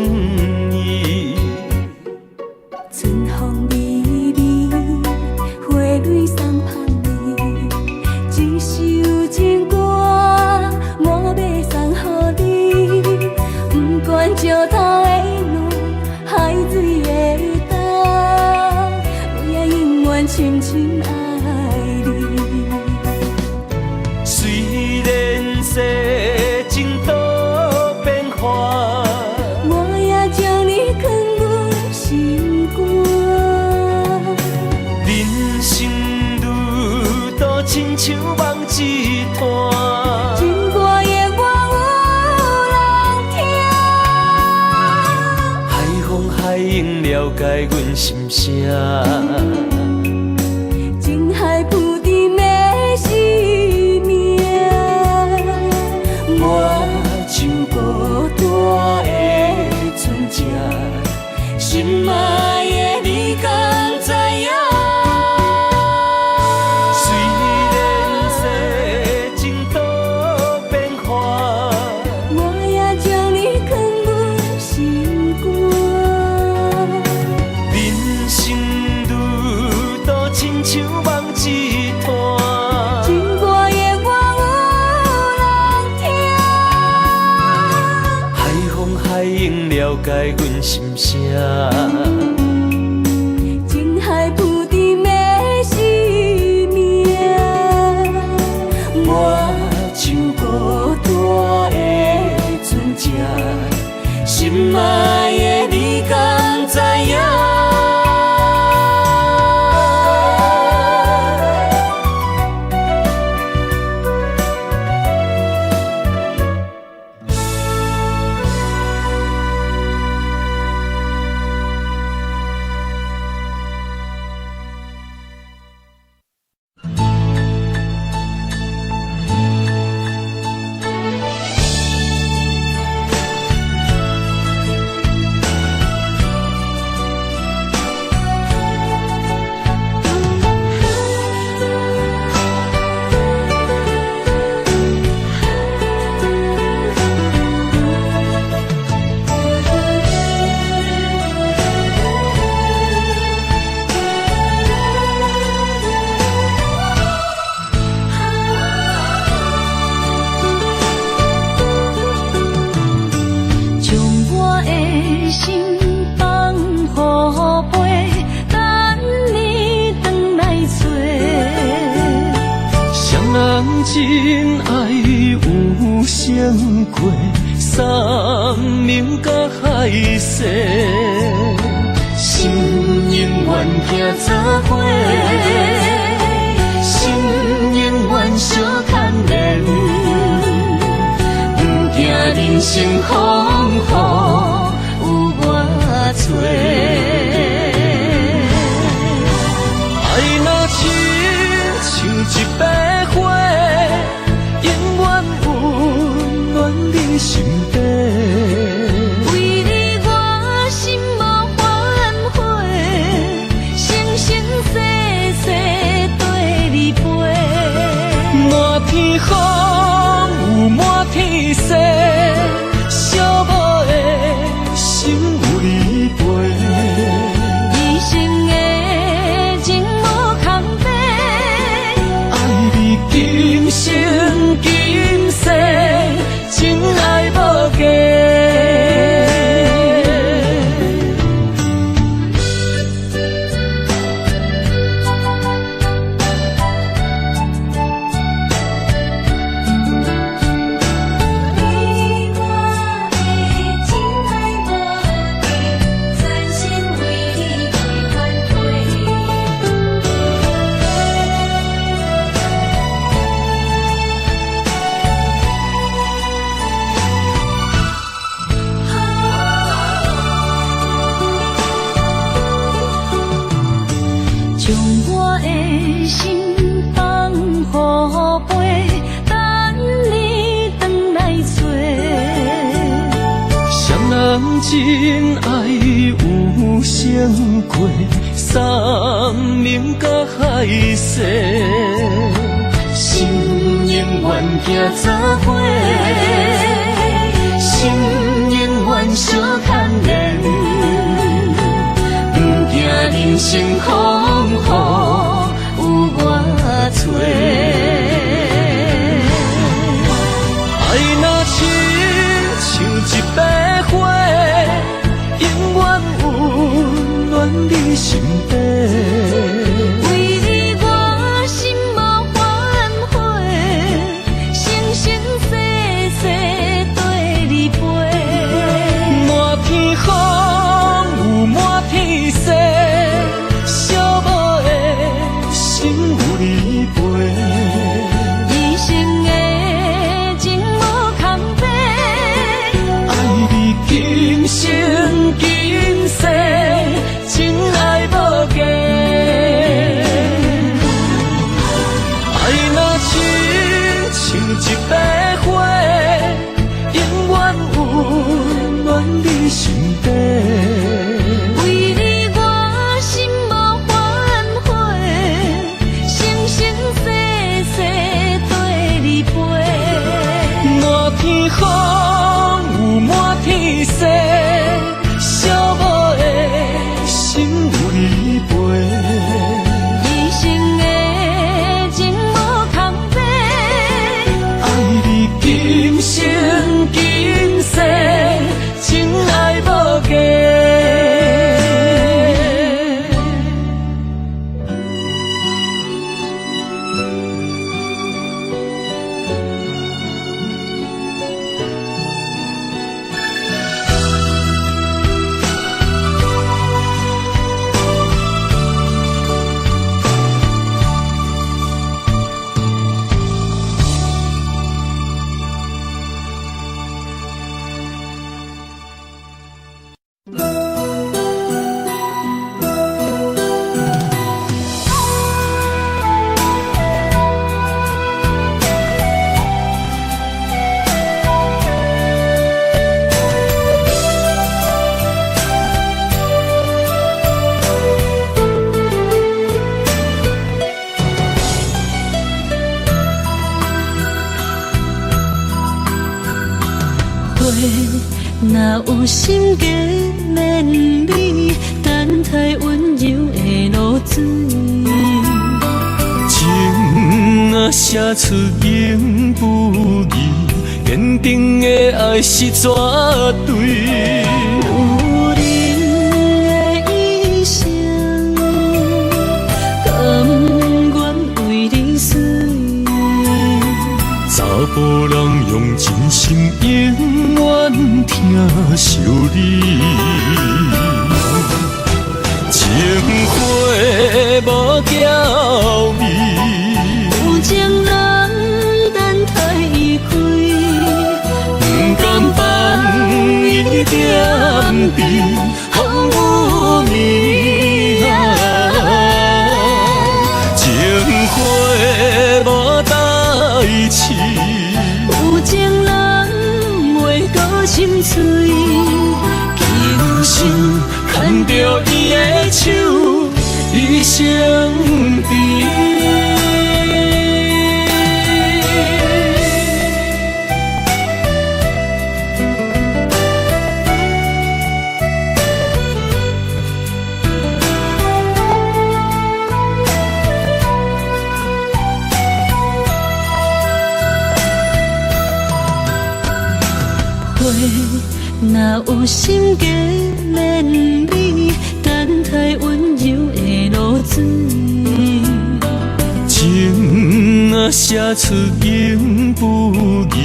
意。春风微微，花蕊送香味，一首情歌我要送予你。不管石头的路，海水的干，我也永远深深爱你。虽然世情多变化，我也将你藏入心肝。人生路途亲像梦一段，情歌永远有人听。海风海涌了解阮心声，情海浮沉的生命，我像孤单的船只，心爱的你敢知影？虽然世情多变化，我也将你藏入心肝。人生路阮心声。情海浮沉的生命，我像孤单的船只，心爱的你敢知影？真爱有相过，山明甲海誓，心永远行作伙，心永远相牵连，不惊人生风雨有我做。爱若亲像一杯花，永远温暖你身边。为你我心无反悔，生生世世跟你陪。满天风有满天雪，寂寞的心有你陪。一生的情无空白，爱你今生今世，真爱无价。你我的真爱无价，全心为你来反将我的心放乎飞，等你回来找。双人真爱有相过，山明甲海誓，心永远行作伙，心永远相牵连，不惊人生风雨有我做。爱若亲像一杯花，永远温暖你身边。为你我心无反悔，生生世世跟你陪。满天风有满天雪，寂寞的心有你陪。一生的情无空白，爱你今生今世，真爱无价。爱若亲像一杯花，永远温暖你身边。为你我心无反悔，生生世世跟你陪。满天风有满天雪，寂寞的心有你陪。一生的情无空白，爱你若有心结连理，等待温柔的露水。情若写出永不移，坚定的爱是绝对。有人的一生，甘愿为你死。查甫人用真心永远疼惜你，情花无娇美，有情人等待伊开，不甘放伊点滴风雨暝情花无代志。有情人袂搁心碎，今生牵着伊的手，一生甜。若有心结连理，等待温柔的露水。情若写出永不移，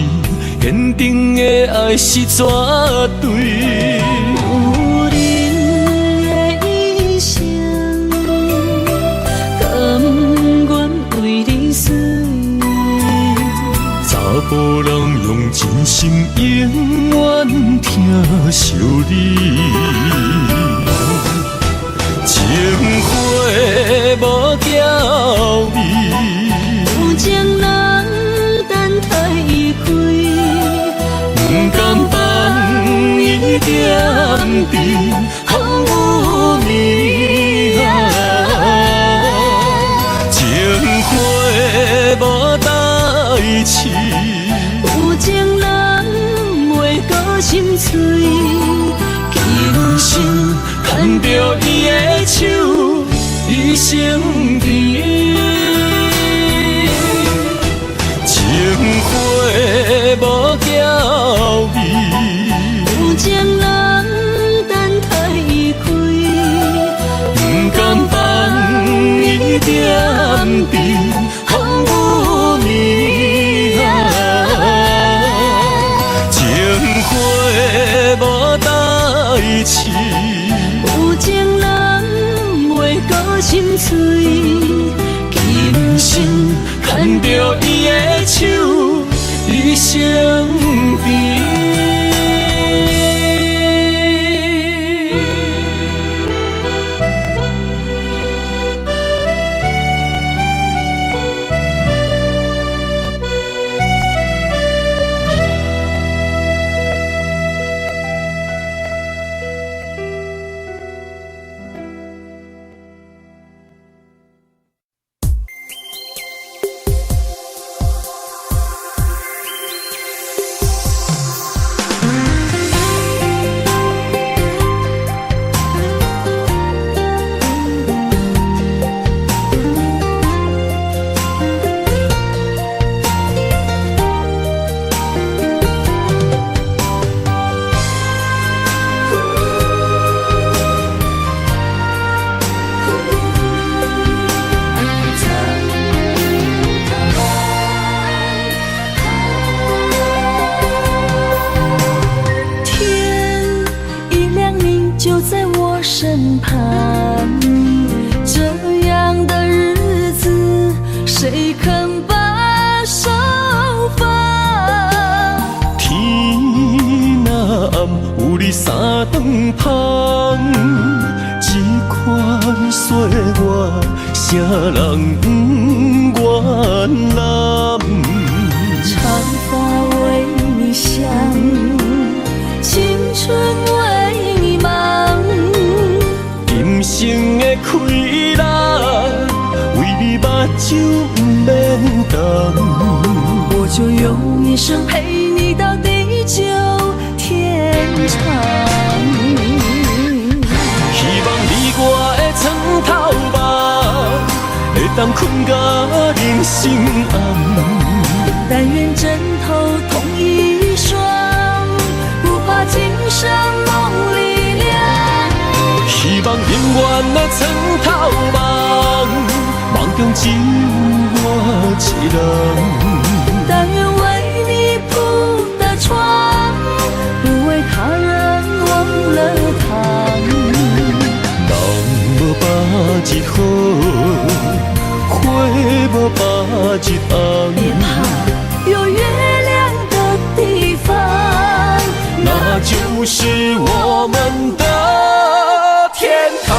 坚定的爱是绝对。有人的一生，甘愿为你死。查甫人用真心永远疼惜你，情花无娇美，有情人等待伊开，不甘放伊点滴风雨暝情花无代志。有情人袂搁心碎，今生牵着伊的手，一生甜。情花无娇美，有情人等待伊开，不甘放伊点滴风雨暝情花无代志。有情人袂搁心碎，今生牵着伊的手，一生甜。身旁，这样的日子谁肯把手放？天若暗，有你三顿香，这款岁月，谁人不愿揽？长发为你香，青春为你忙。今生的快乐，为你目睭不免干。我就用一生陪你到地久长。希望你我的床头梦，会当困甲人生暗。但愿枕头同一双，不怕今生梦里凉。希望永远的床头梦，梦中只有我一人。但愿为你铺的床，不为他人忘了躺。人无百日好，花无百日红。别怕，有月亮的地方，那就是我们的天堂。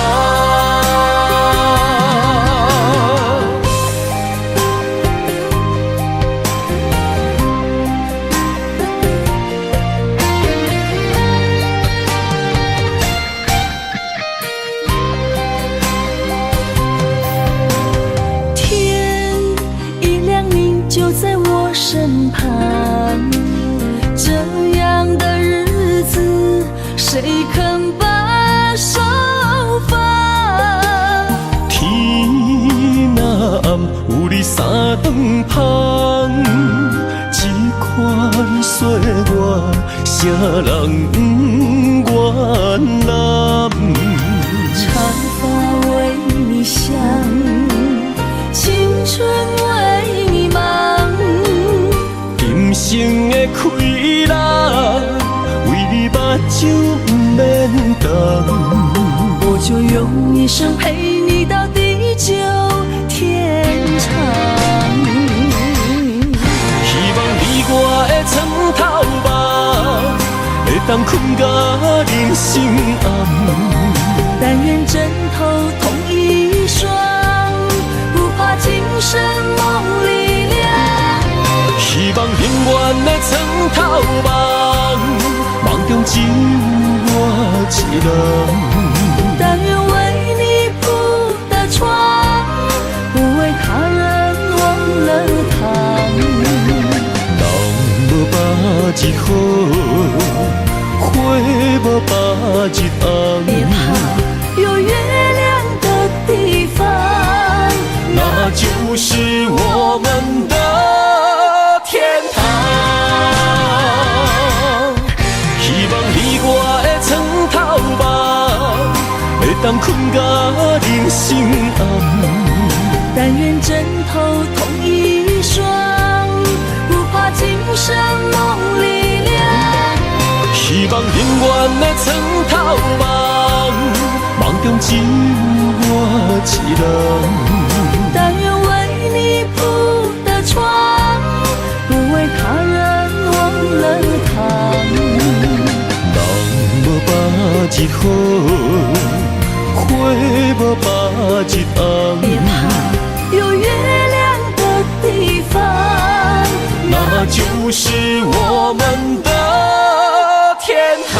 身旁，这样的日子，谁肯把手放？天若暗，有你三顿芳，这款岁月，谁人不愿揽？长发为你香，青春为你忙。今生的快乐，为你目睭不免干。我就用一生陪你到地久天长。希望你我的床头梦，会当困甲人生暗。但愿枕头同一双，不怕今生梦里凉。希望永远的床头梦，梦中只有我一人。但愿为你铺的床，不为他人忘了躺。人无百日好，花无百日红。别怕，有月亮的地方，那就是我们的天堂。希望你我的床头梦，会当困甲人生暗。但愿枕头同一双，不怕今生梦里凉。希望永远的床头梦，梦中只有我一人。但愿为你铺的床，不为他人忘了躺。人无百日好，花无百日红。别怕，有月亮的地方，那就是我们的天堂。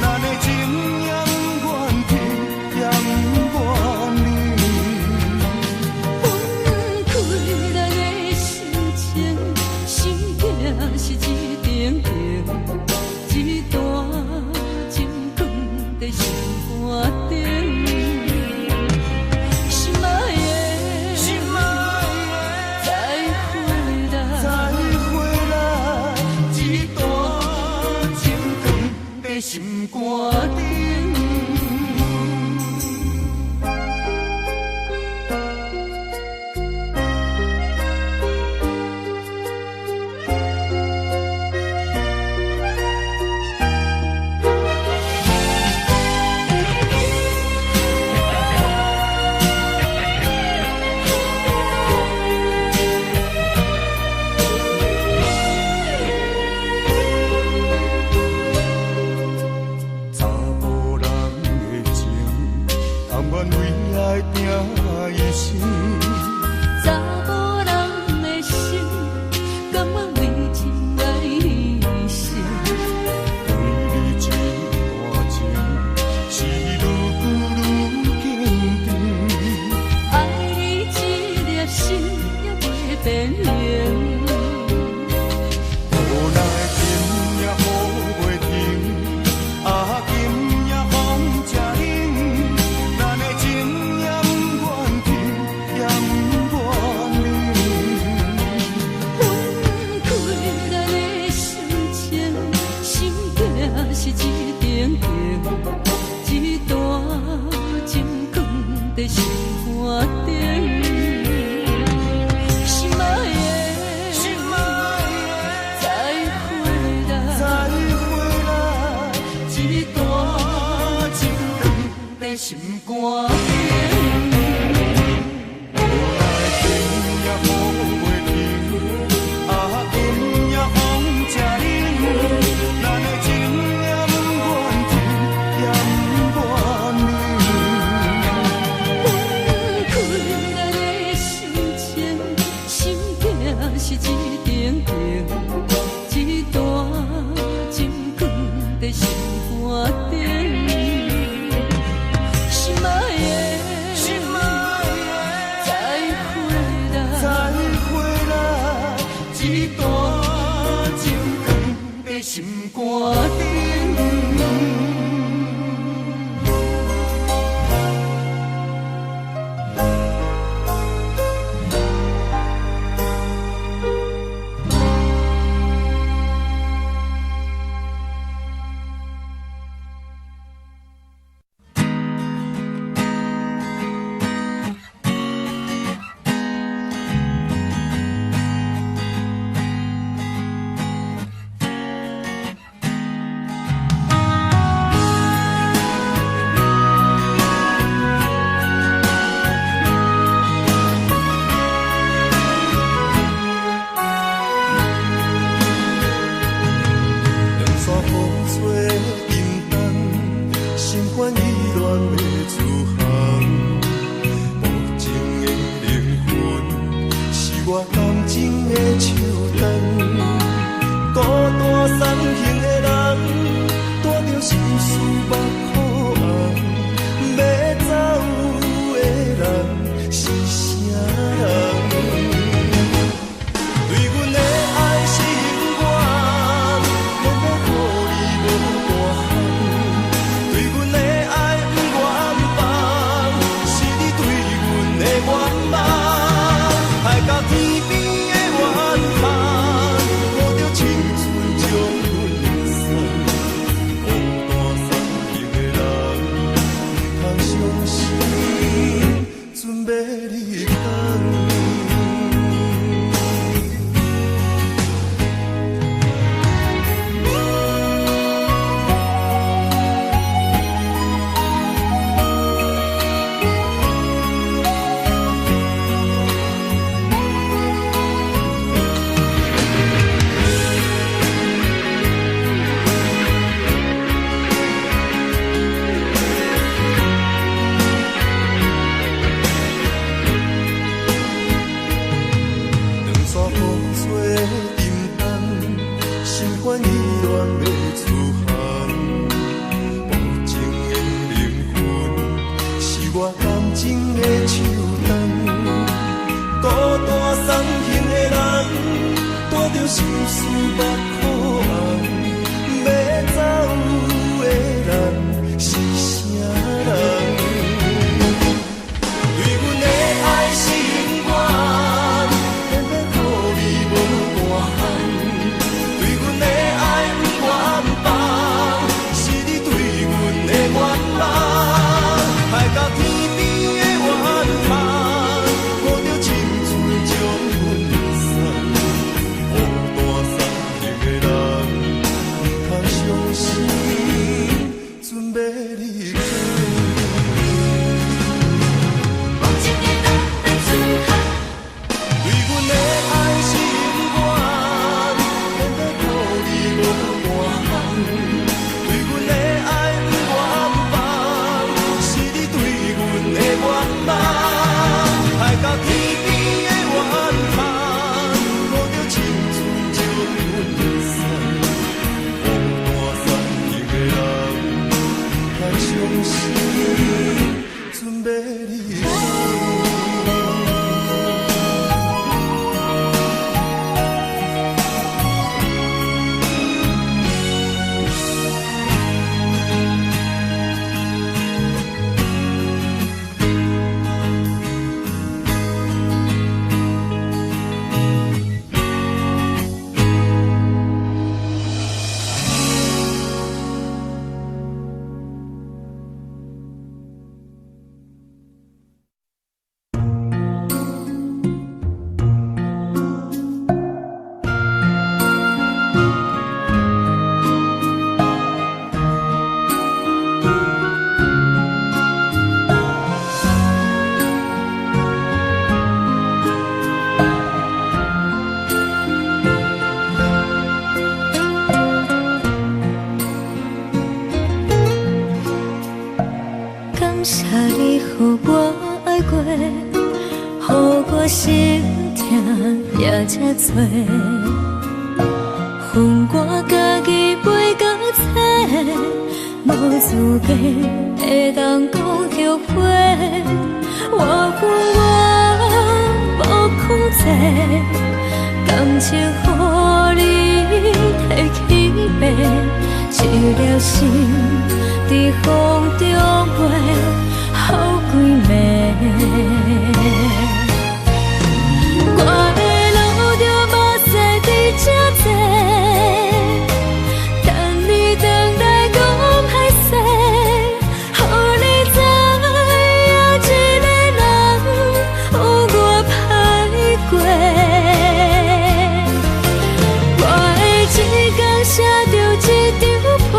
咱的情缘缘天，让我在心肝顶。心肝顶，无奈天也雨袂停，今夜风正冷，咱的情也不愿停，也不愿冷。分开咱的心情，心境是一定定，一段情放在心肝顶。心肝顶。心准备离开。感谢你，予我爱过，予我心痛也这多。恨我家己袂到切，无资格会当讲后悔。我无控制，感情予你提起白，一粒心。在风中飞，好几暝。我的路着目屎在这多，等你回来讲歹势，予你知影一个人有我歹过。我的一天写着一张被。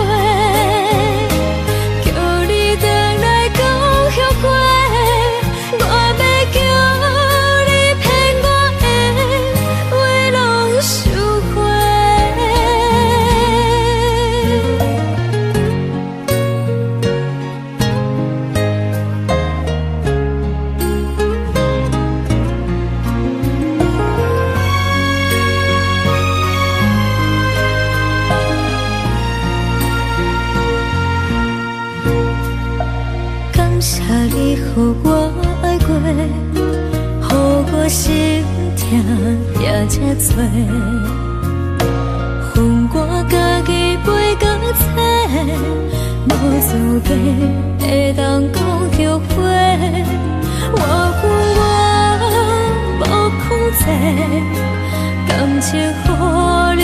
感谢你，予我爱过，予我心痛也这多。恨我家己袂到切，无资格会当讲后悔。我无控制，感情予你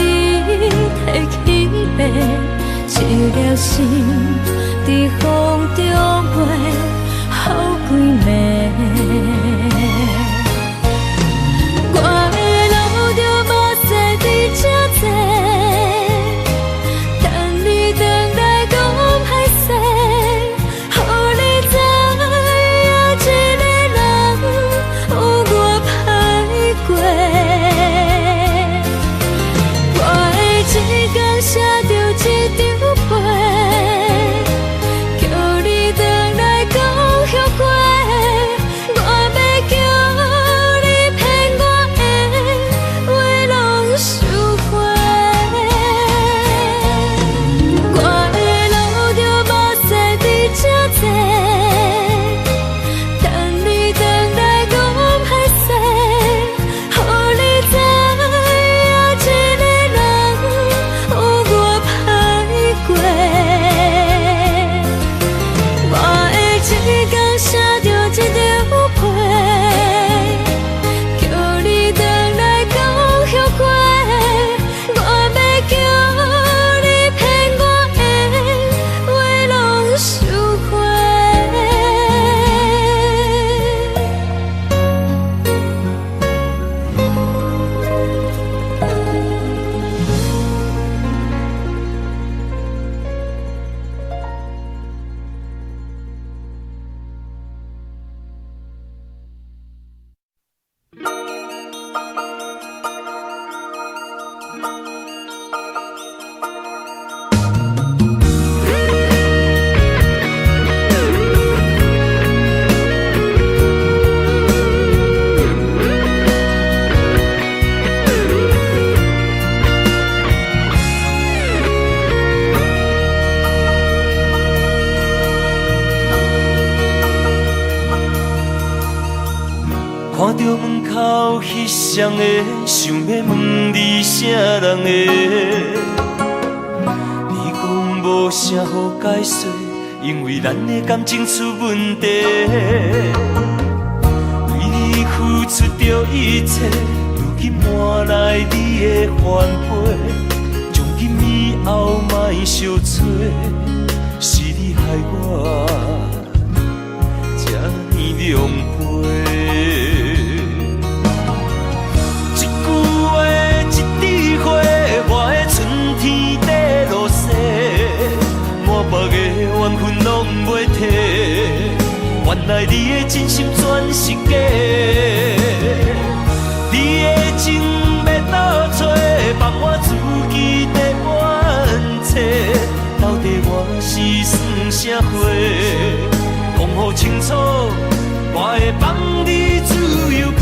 提起白，一粒心在风中飞。好几暝，我的路着目屎在这多，等你回来讲歹势，予你知影一个人有我歹过。我的一天写着一张被。看着门口彼双的，想要问你啥人的？你讲无啥好解释，因为咱的感情出问题。为你付出着一切，如今换来你的反悔。从今以后莫相找，是你害我这呢狼狽。一句话，一枝花，我的春天在落雪，满腹的怨恨拢袂退。原来你的真心全是假，你的情要倒找，放我自己在冤切。到底我是算啥货？讲好清楚，我会放你自由飞。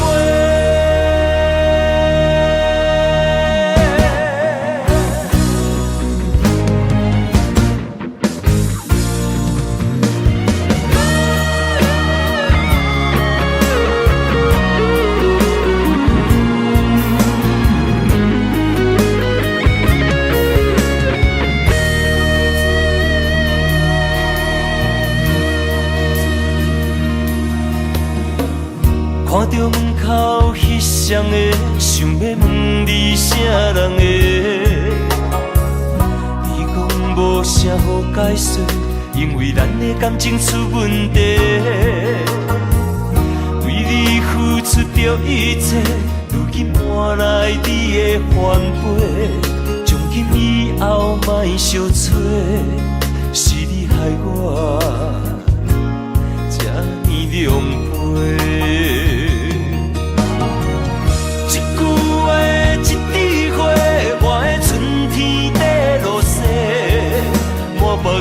看着门口彼双的，想要问你啥人的？你讲无啥好解释，因为咱的感情出问题。为你付出着一切，如今换来你的反悔。从今以后莫相找，是你害我这呢狼狽。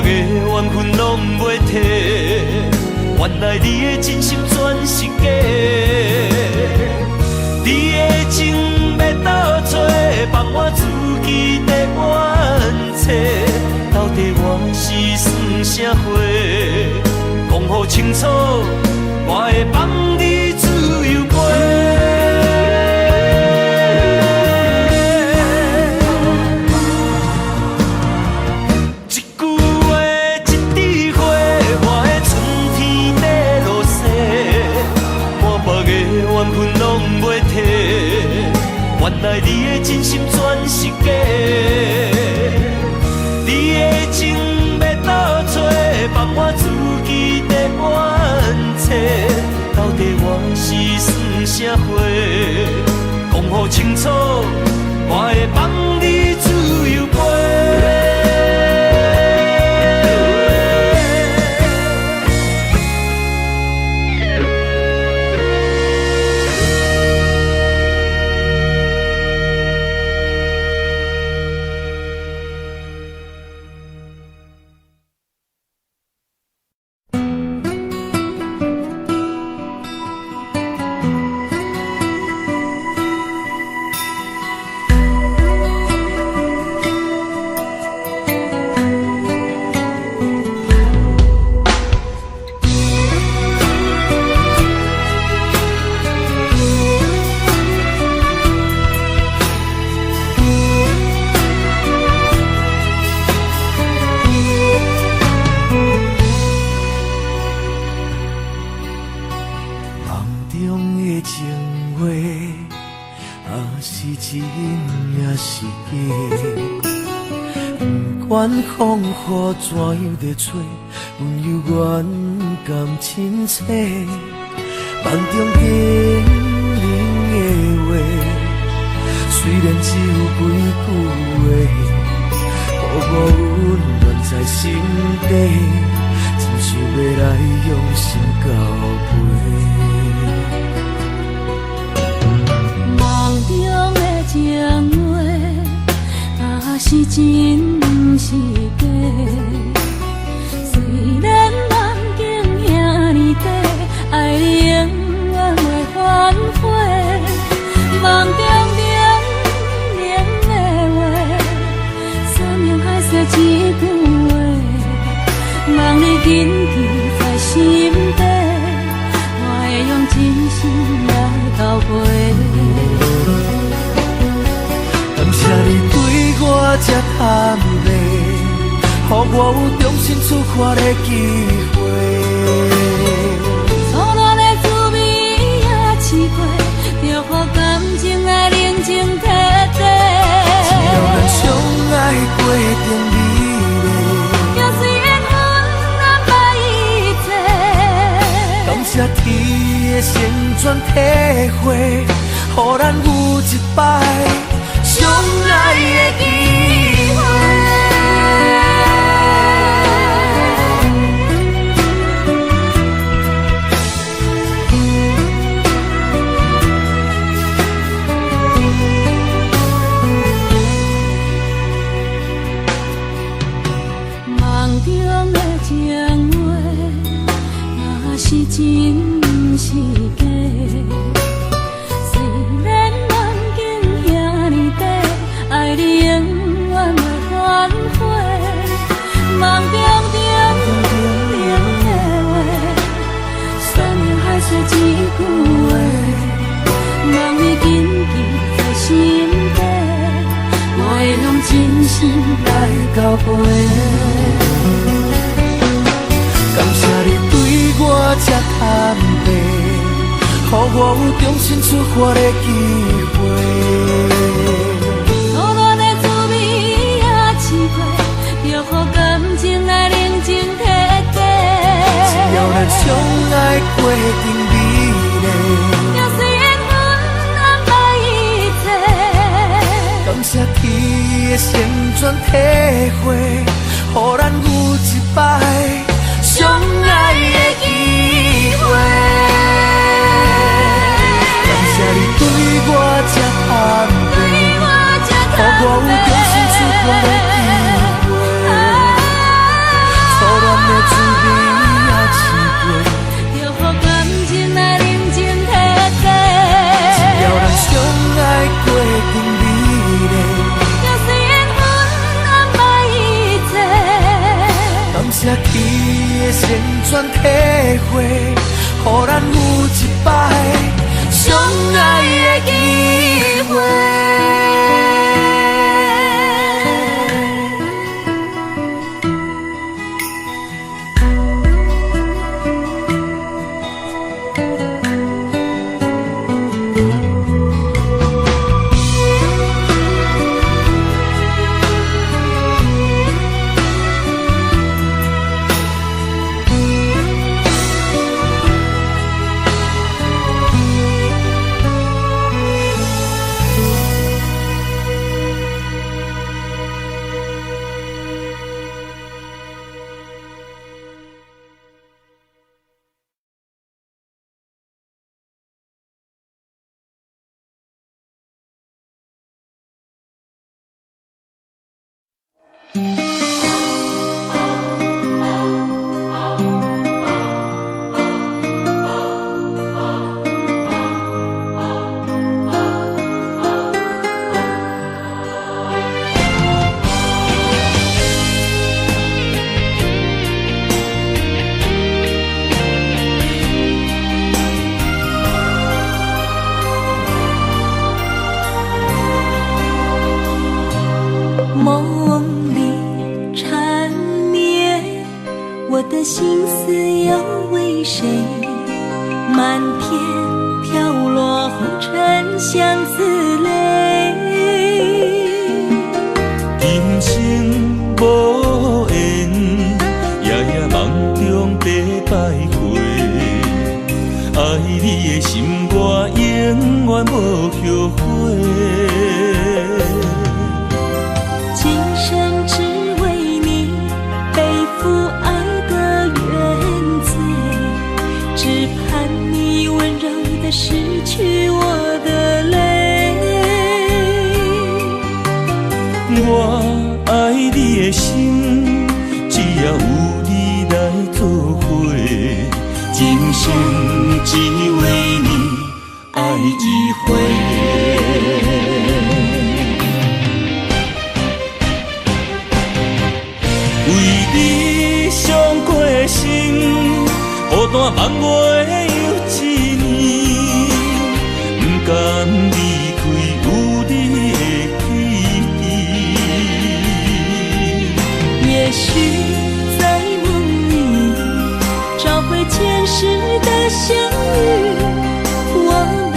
怨恨拢袂退，原来你的真心全是假，你的情要倒找，放我自己在冤切。到底我是算啥货？讲好清楚，我会放你自由飞。原来你的真心全是假，你的情要倒找，放我自己在冤切。到底我是算啥货？讲好清楚，我会放你自由飞。管风雨怎样在吹，温柔远甘亲切，梦中叮咛的话，虽然只有几句话，薄薄温暖在心底，真想要来用心交陪。梦中的情话，是真不是假。虽然梦境遐尼短，爱你永远袂反悔。梦中冷冷的话，山盟海誓一句话，望你紧记在心底，我会用真心来。尾。感谢你对我这坦白，予我有重新出发的机会。初恋的滋味也试过，就予感情来冷静体地。只要咱相爱过程美丽，就算缘分安排一切。感谢天的旋转体会，予咱有一摆相爱的机会。梦中的情话，若是真是假？虽然梦境遐尼短，爱你永远会反悔。梦中冷的话，山盟海誓一句话，梦已紧记在心底，我会用真心来交陪。感谢你对我这坦白，予我有重新出发的机会。初恋的滋味也试过，就予感情来冷静体地。只要咱相爱过程美丽，就算缘分安排一切。感谢天的旋转体会，予咱有一摆相爱的机会。感谢你对我这坦白，予我有重新出发的机会。初恋的滋味也试过，就予感情来冷静体地。只要咱相爱过程美丽，就算缘分安排一切。感谢天的旋转体会，予咱有一摆相爱的机会。梦里缠绵，我的心思要为谁？满天飘落红尘相思泪。人生无缘，夜夜梦中在徘徊。爱你的心，我永远无后悔。今生只为你背负爱的原罪，只盼你温柔地拭去我的泪。我爱你的心，只要有你来作伙，今生只为你爱一回。为你伤过心，孤单梦话又一年，相遇，我们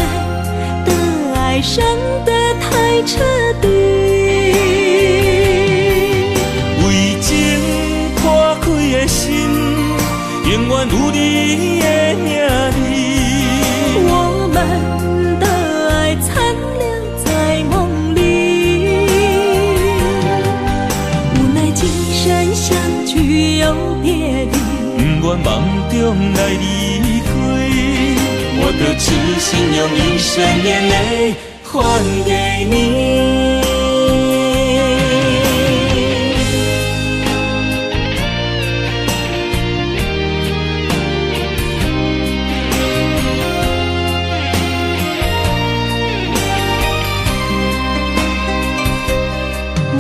的爱伤得太彻底。为情破开的心，永远有你的名字。我们的爱残留在梦里，无奈今生相聚又别离。不愿梦中来离开，我的痴心用一生眼泪还给你。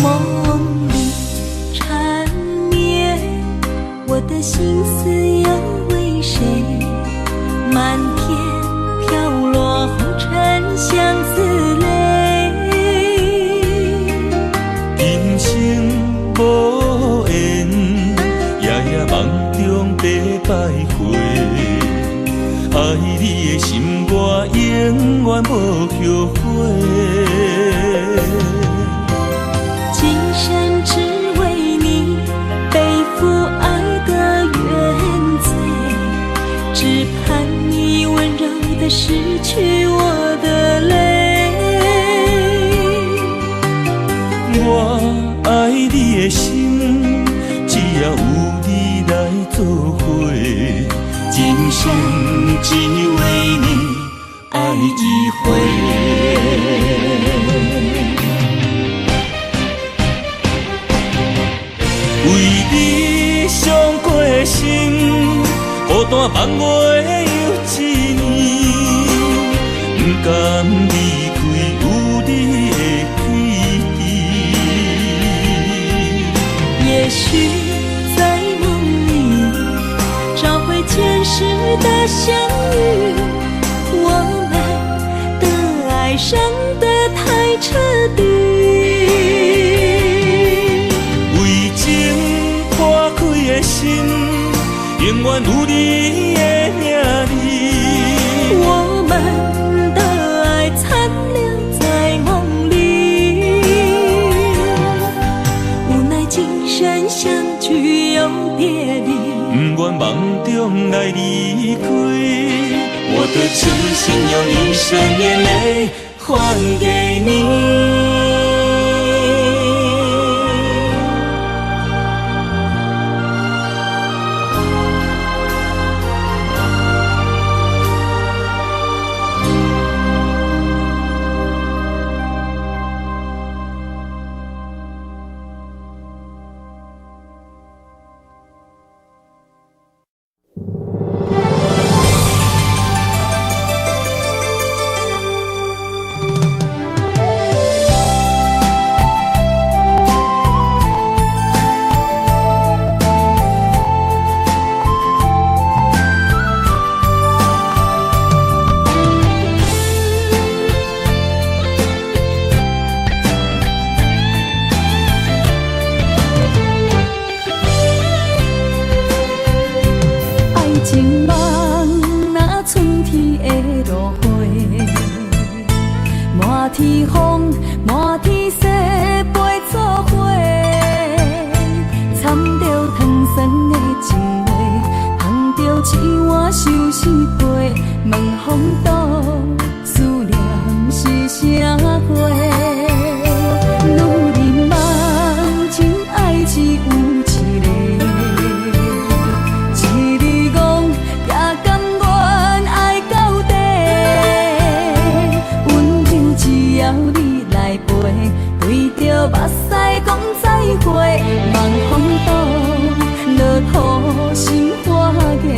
梦里缠绵，我的心思又为谁？漫天飘落红尘相思泪。人生无缘，夜夜梦中白徘徊。爱你的心，我永远无后悔。今生只为你背负爱的原罪，只盼你温柔地拭去我的泪。我爱你的心，只要有你来作伙，今生只为你爱一回。为你伤过心，孤单放我又一年，不甘离开有你的记忆。也许在梦里找回前世的相遇，我们的爱伤得太彻底。心永远有你的名字，我们的爱残留在梦里，无奈今生相聚又别离。不愿梦中来离开，我的痴心用一生眼泪还给你。天风，满天雪，陪做伙，掺着糖酸的情话，捧着一碗相思杯，问风度，思念是啥货？女人梦情爱只有一个，一字讲也甘愿爱到底。温柔只要你来陪，对着目屎讲再会，望风度，落土心花芽。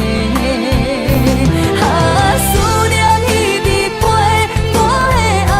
思念一直陪，我的爱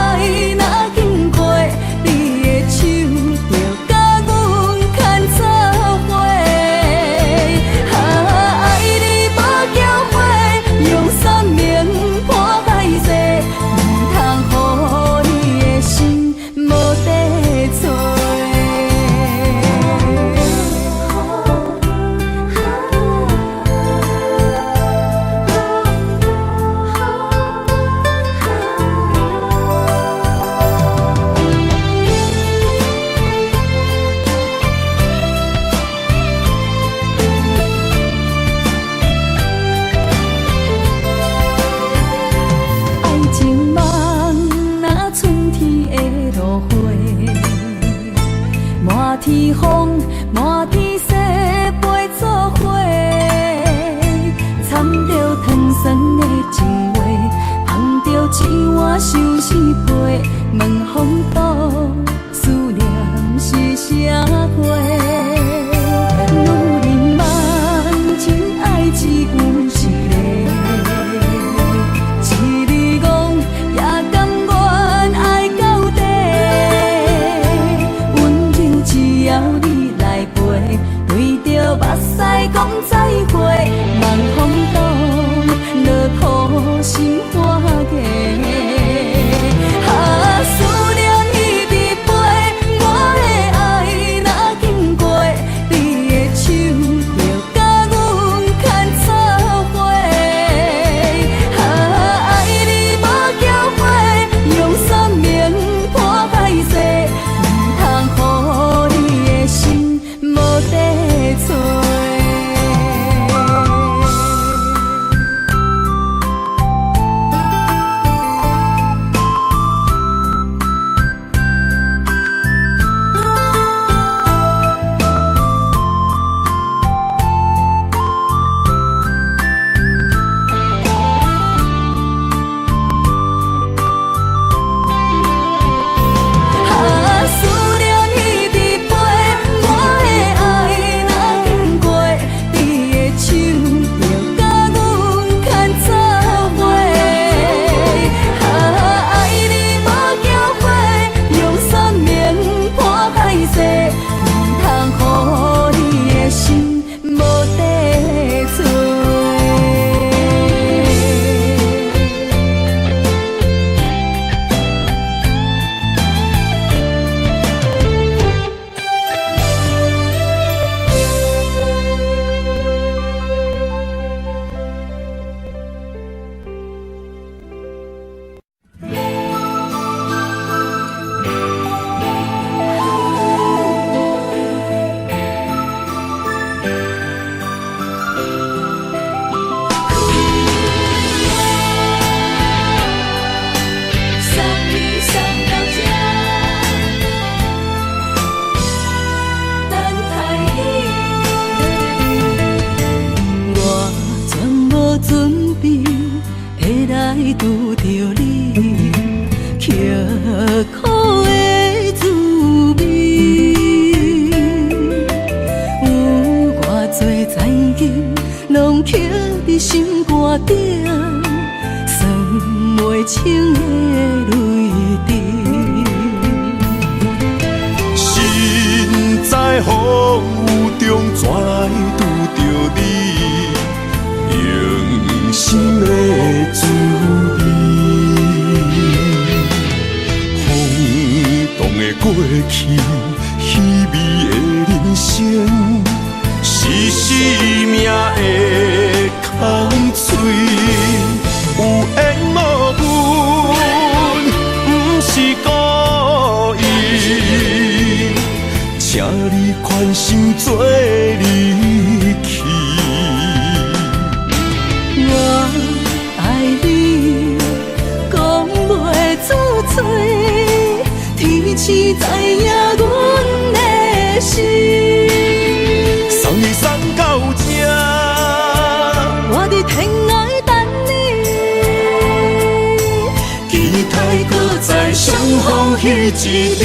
准备会来拄着你，刻苦的滋味。有偌多残金，拢刻伫心肝顶，算袂清的泪滴。身在风雨中，怎来拄着你？用心的滋味，轰动的过去，稀微的人生，是生命的空嘴，有缘无分，不是故意，请你宽心做离去。我爱你，讲袂出嘴，天赐知影阮的心。送你送到这，我伫天涯等你，期待搁再相逢彼一日。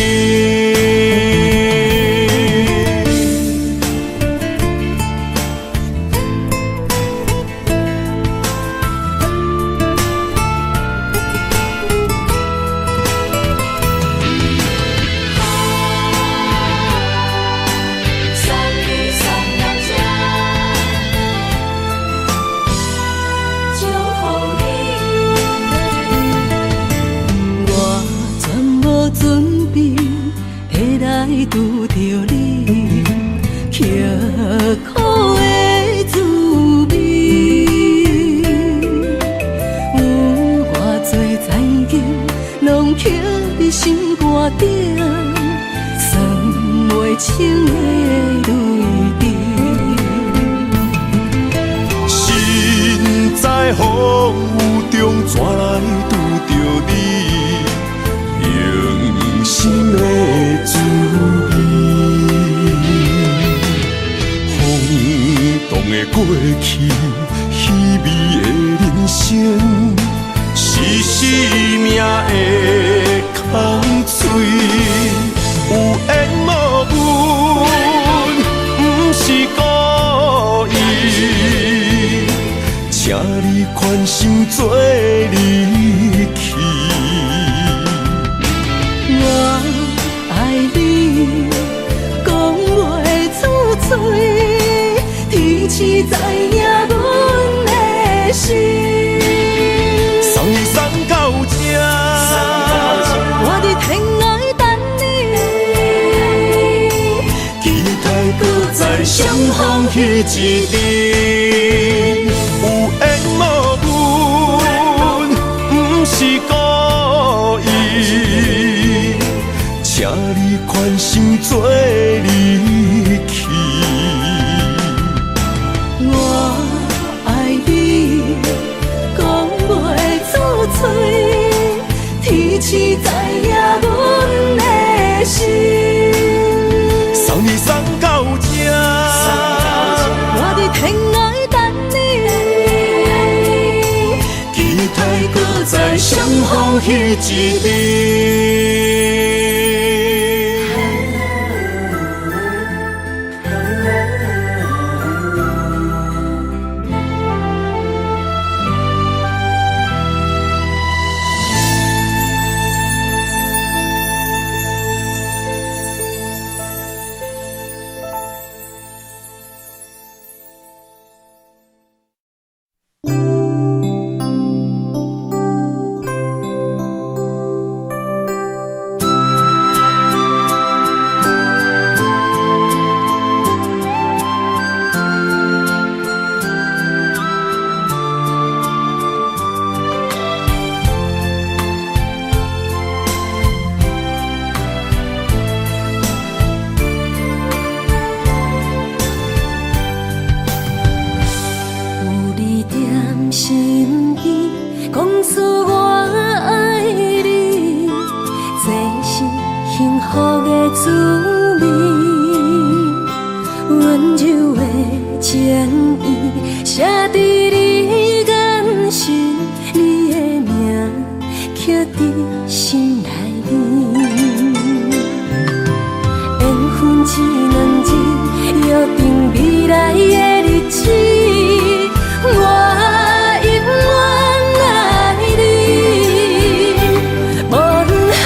拄着你，刻苦的滋味。有偌多残金，拢刻伫心肝顶，算袂清的泪滴。身在风雨中，怎来拄着你？用心的滋味，轰动的过去，稀微的人生，是生命的空嘴，有缘无分，不是故意，请你宽心做离去。我爱你，讲袂出嘴，天赐知影阮的心。送你送到这，我伫天涯等你，期待搁再相逢彼一日。有缘无分，不是故意，请你宽心做离去。我爱你，讲袂出嘴，天赐知影阮的心。送你送到这，我伫天涯等你，期待搁再相逢彼一日。温柔的情意，写伫你心内面。缘分只两人约定未来的日子，我永远爱你。无论海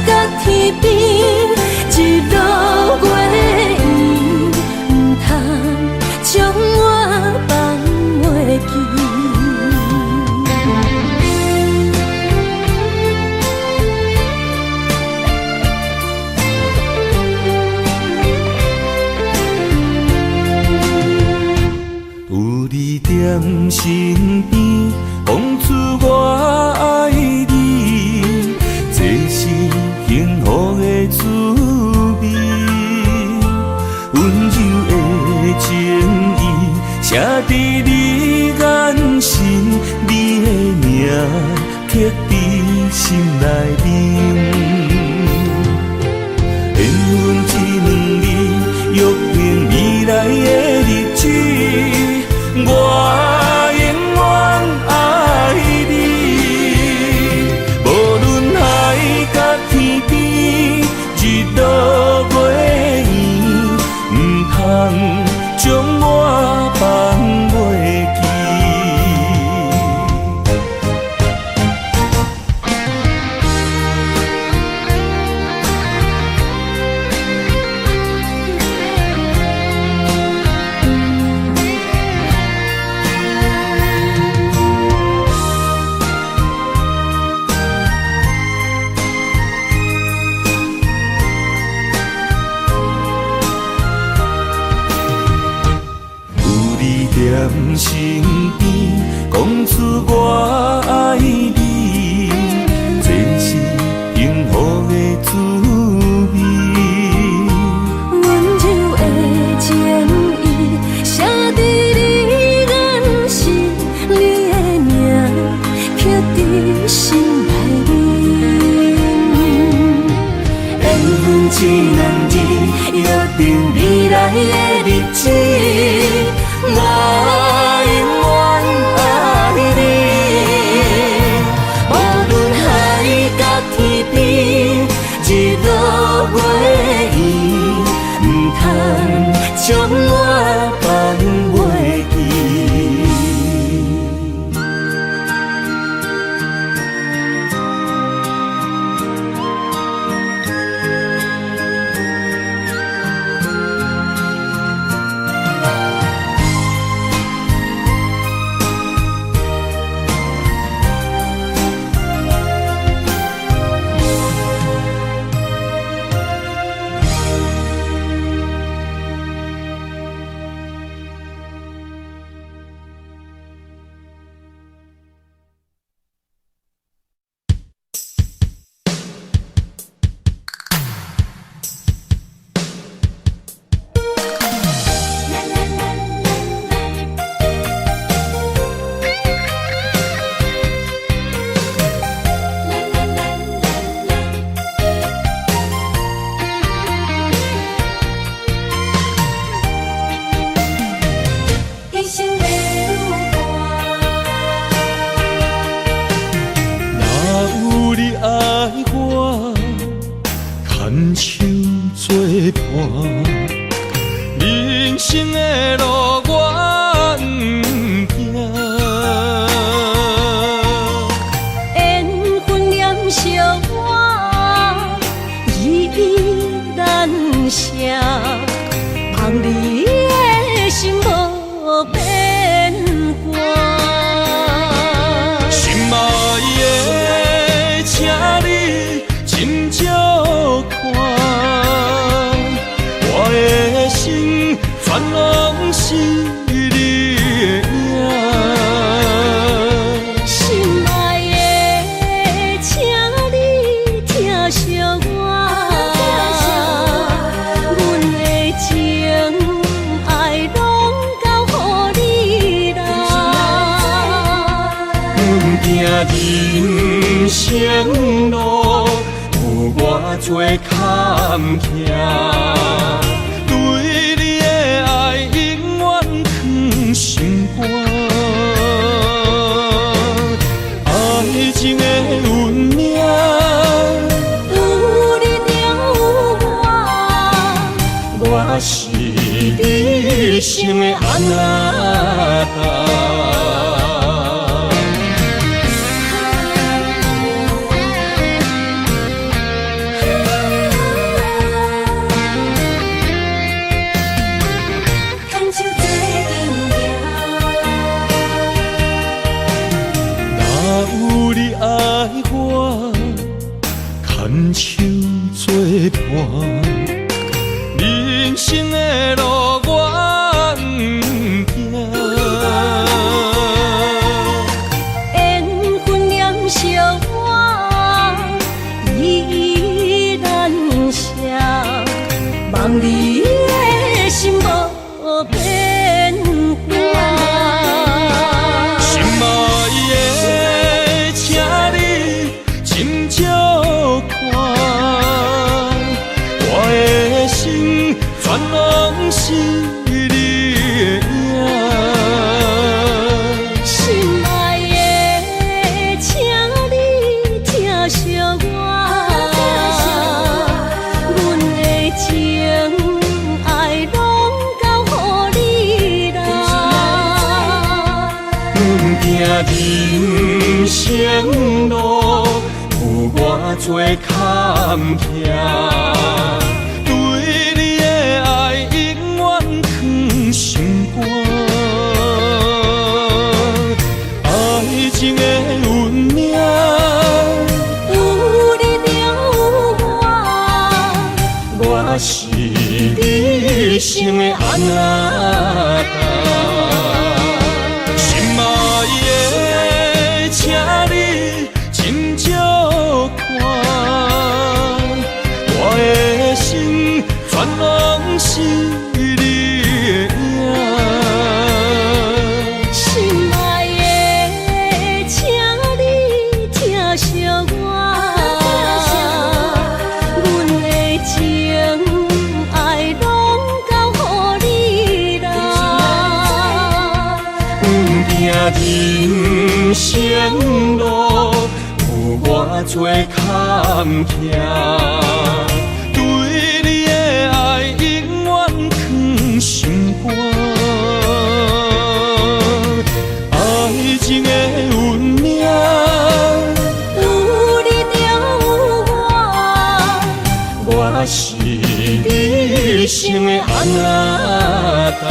角天边，一路过缘，唔通将我放袂记。有你踮身边，讲出我爱你，这是幸福的滋味。温柔的情意写在你眼神，你的名刻在心内面。缘分只两字，约定未来的日子。我永远爱你，无论海角天边，日落月圆，唔通将我放袂记。踮身边，讲出我爱你，这是幸福的滋味。温柔的情意写在你眼神，你的名刻在心内面。缘分只两字，约定未来的日子。我永远爱你，无论海角天边，日落月圆，唔通将我放袂记。人生的路我不行，缘分念惜我，依依难舍，望你的心无变卦。心爱的，请你真照看。我的心全拢是你的影，心爱的，请你疼惜我，阮的情爱拢交予你啦。阮行人生路有偌多坎坷。对你的爱永远藏心肝，爱情的运命。生的安那达。若有你爱我，牵手作伴，人生的路我不惊。缘分念相我，依然写，望你的心无变化。心爱的，请你斟酌看，我的心全拢是你的影。心爱的，请你疼惜我，阮的情爱拢交予你啦。阮行人生路，有偌多坎坷，对你的爱永远藏心肝。爱情的运命，有你就有我，我是你生的安那达。心爱的，请你斟酌看，我的心全拢是你的影。心爱的，请你疼惜我，阮的情爱拢交予你啦。阮行人生路，有偌多坎坷，对你的爱永远藏心肝。爱情的运命，有你就有我，我是你生的安那达。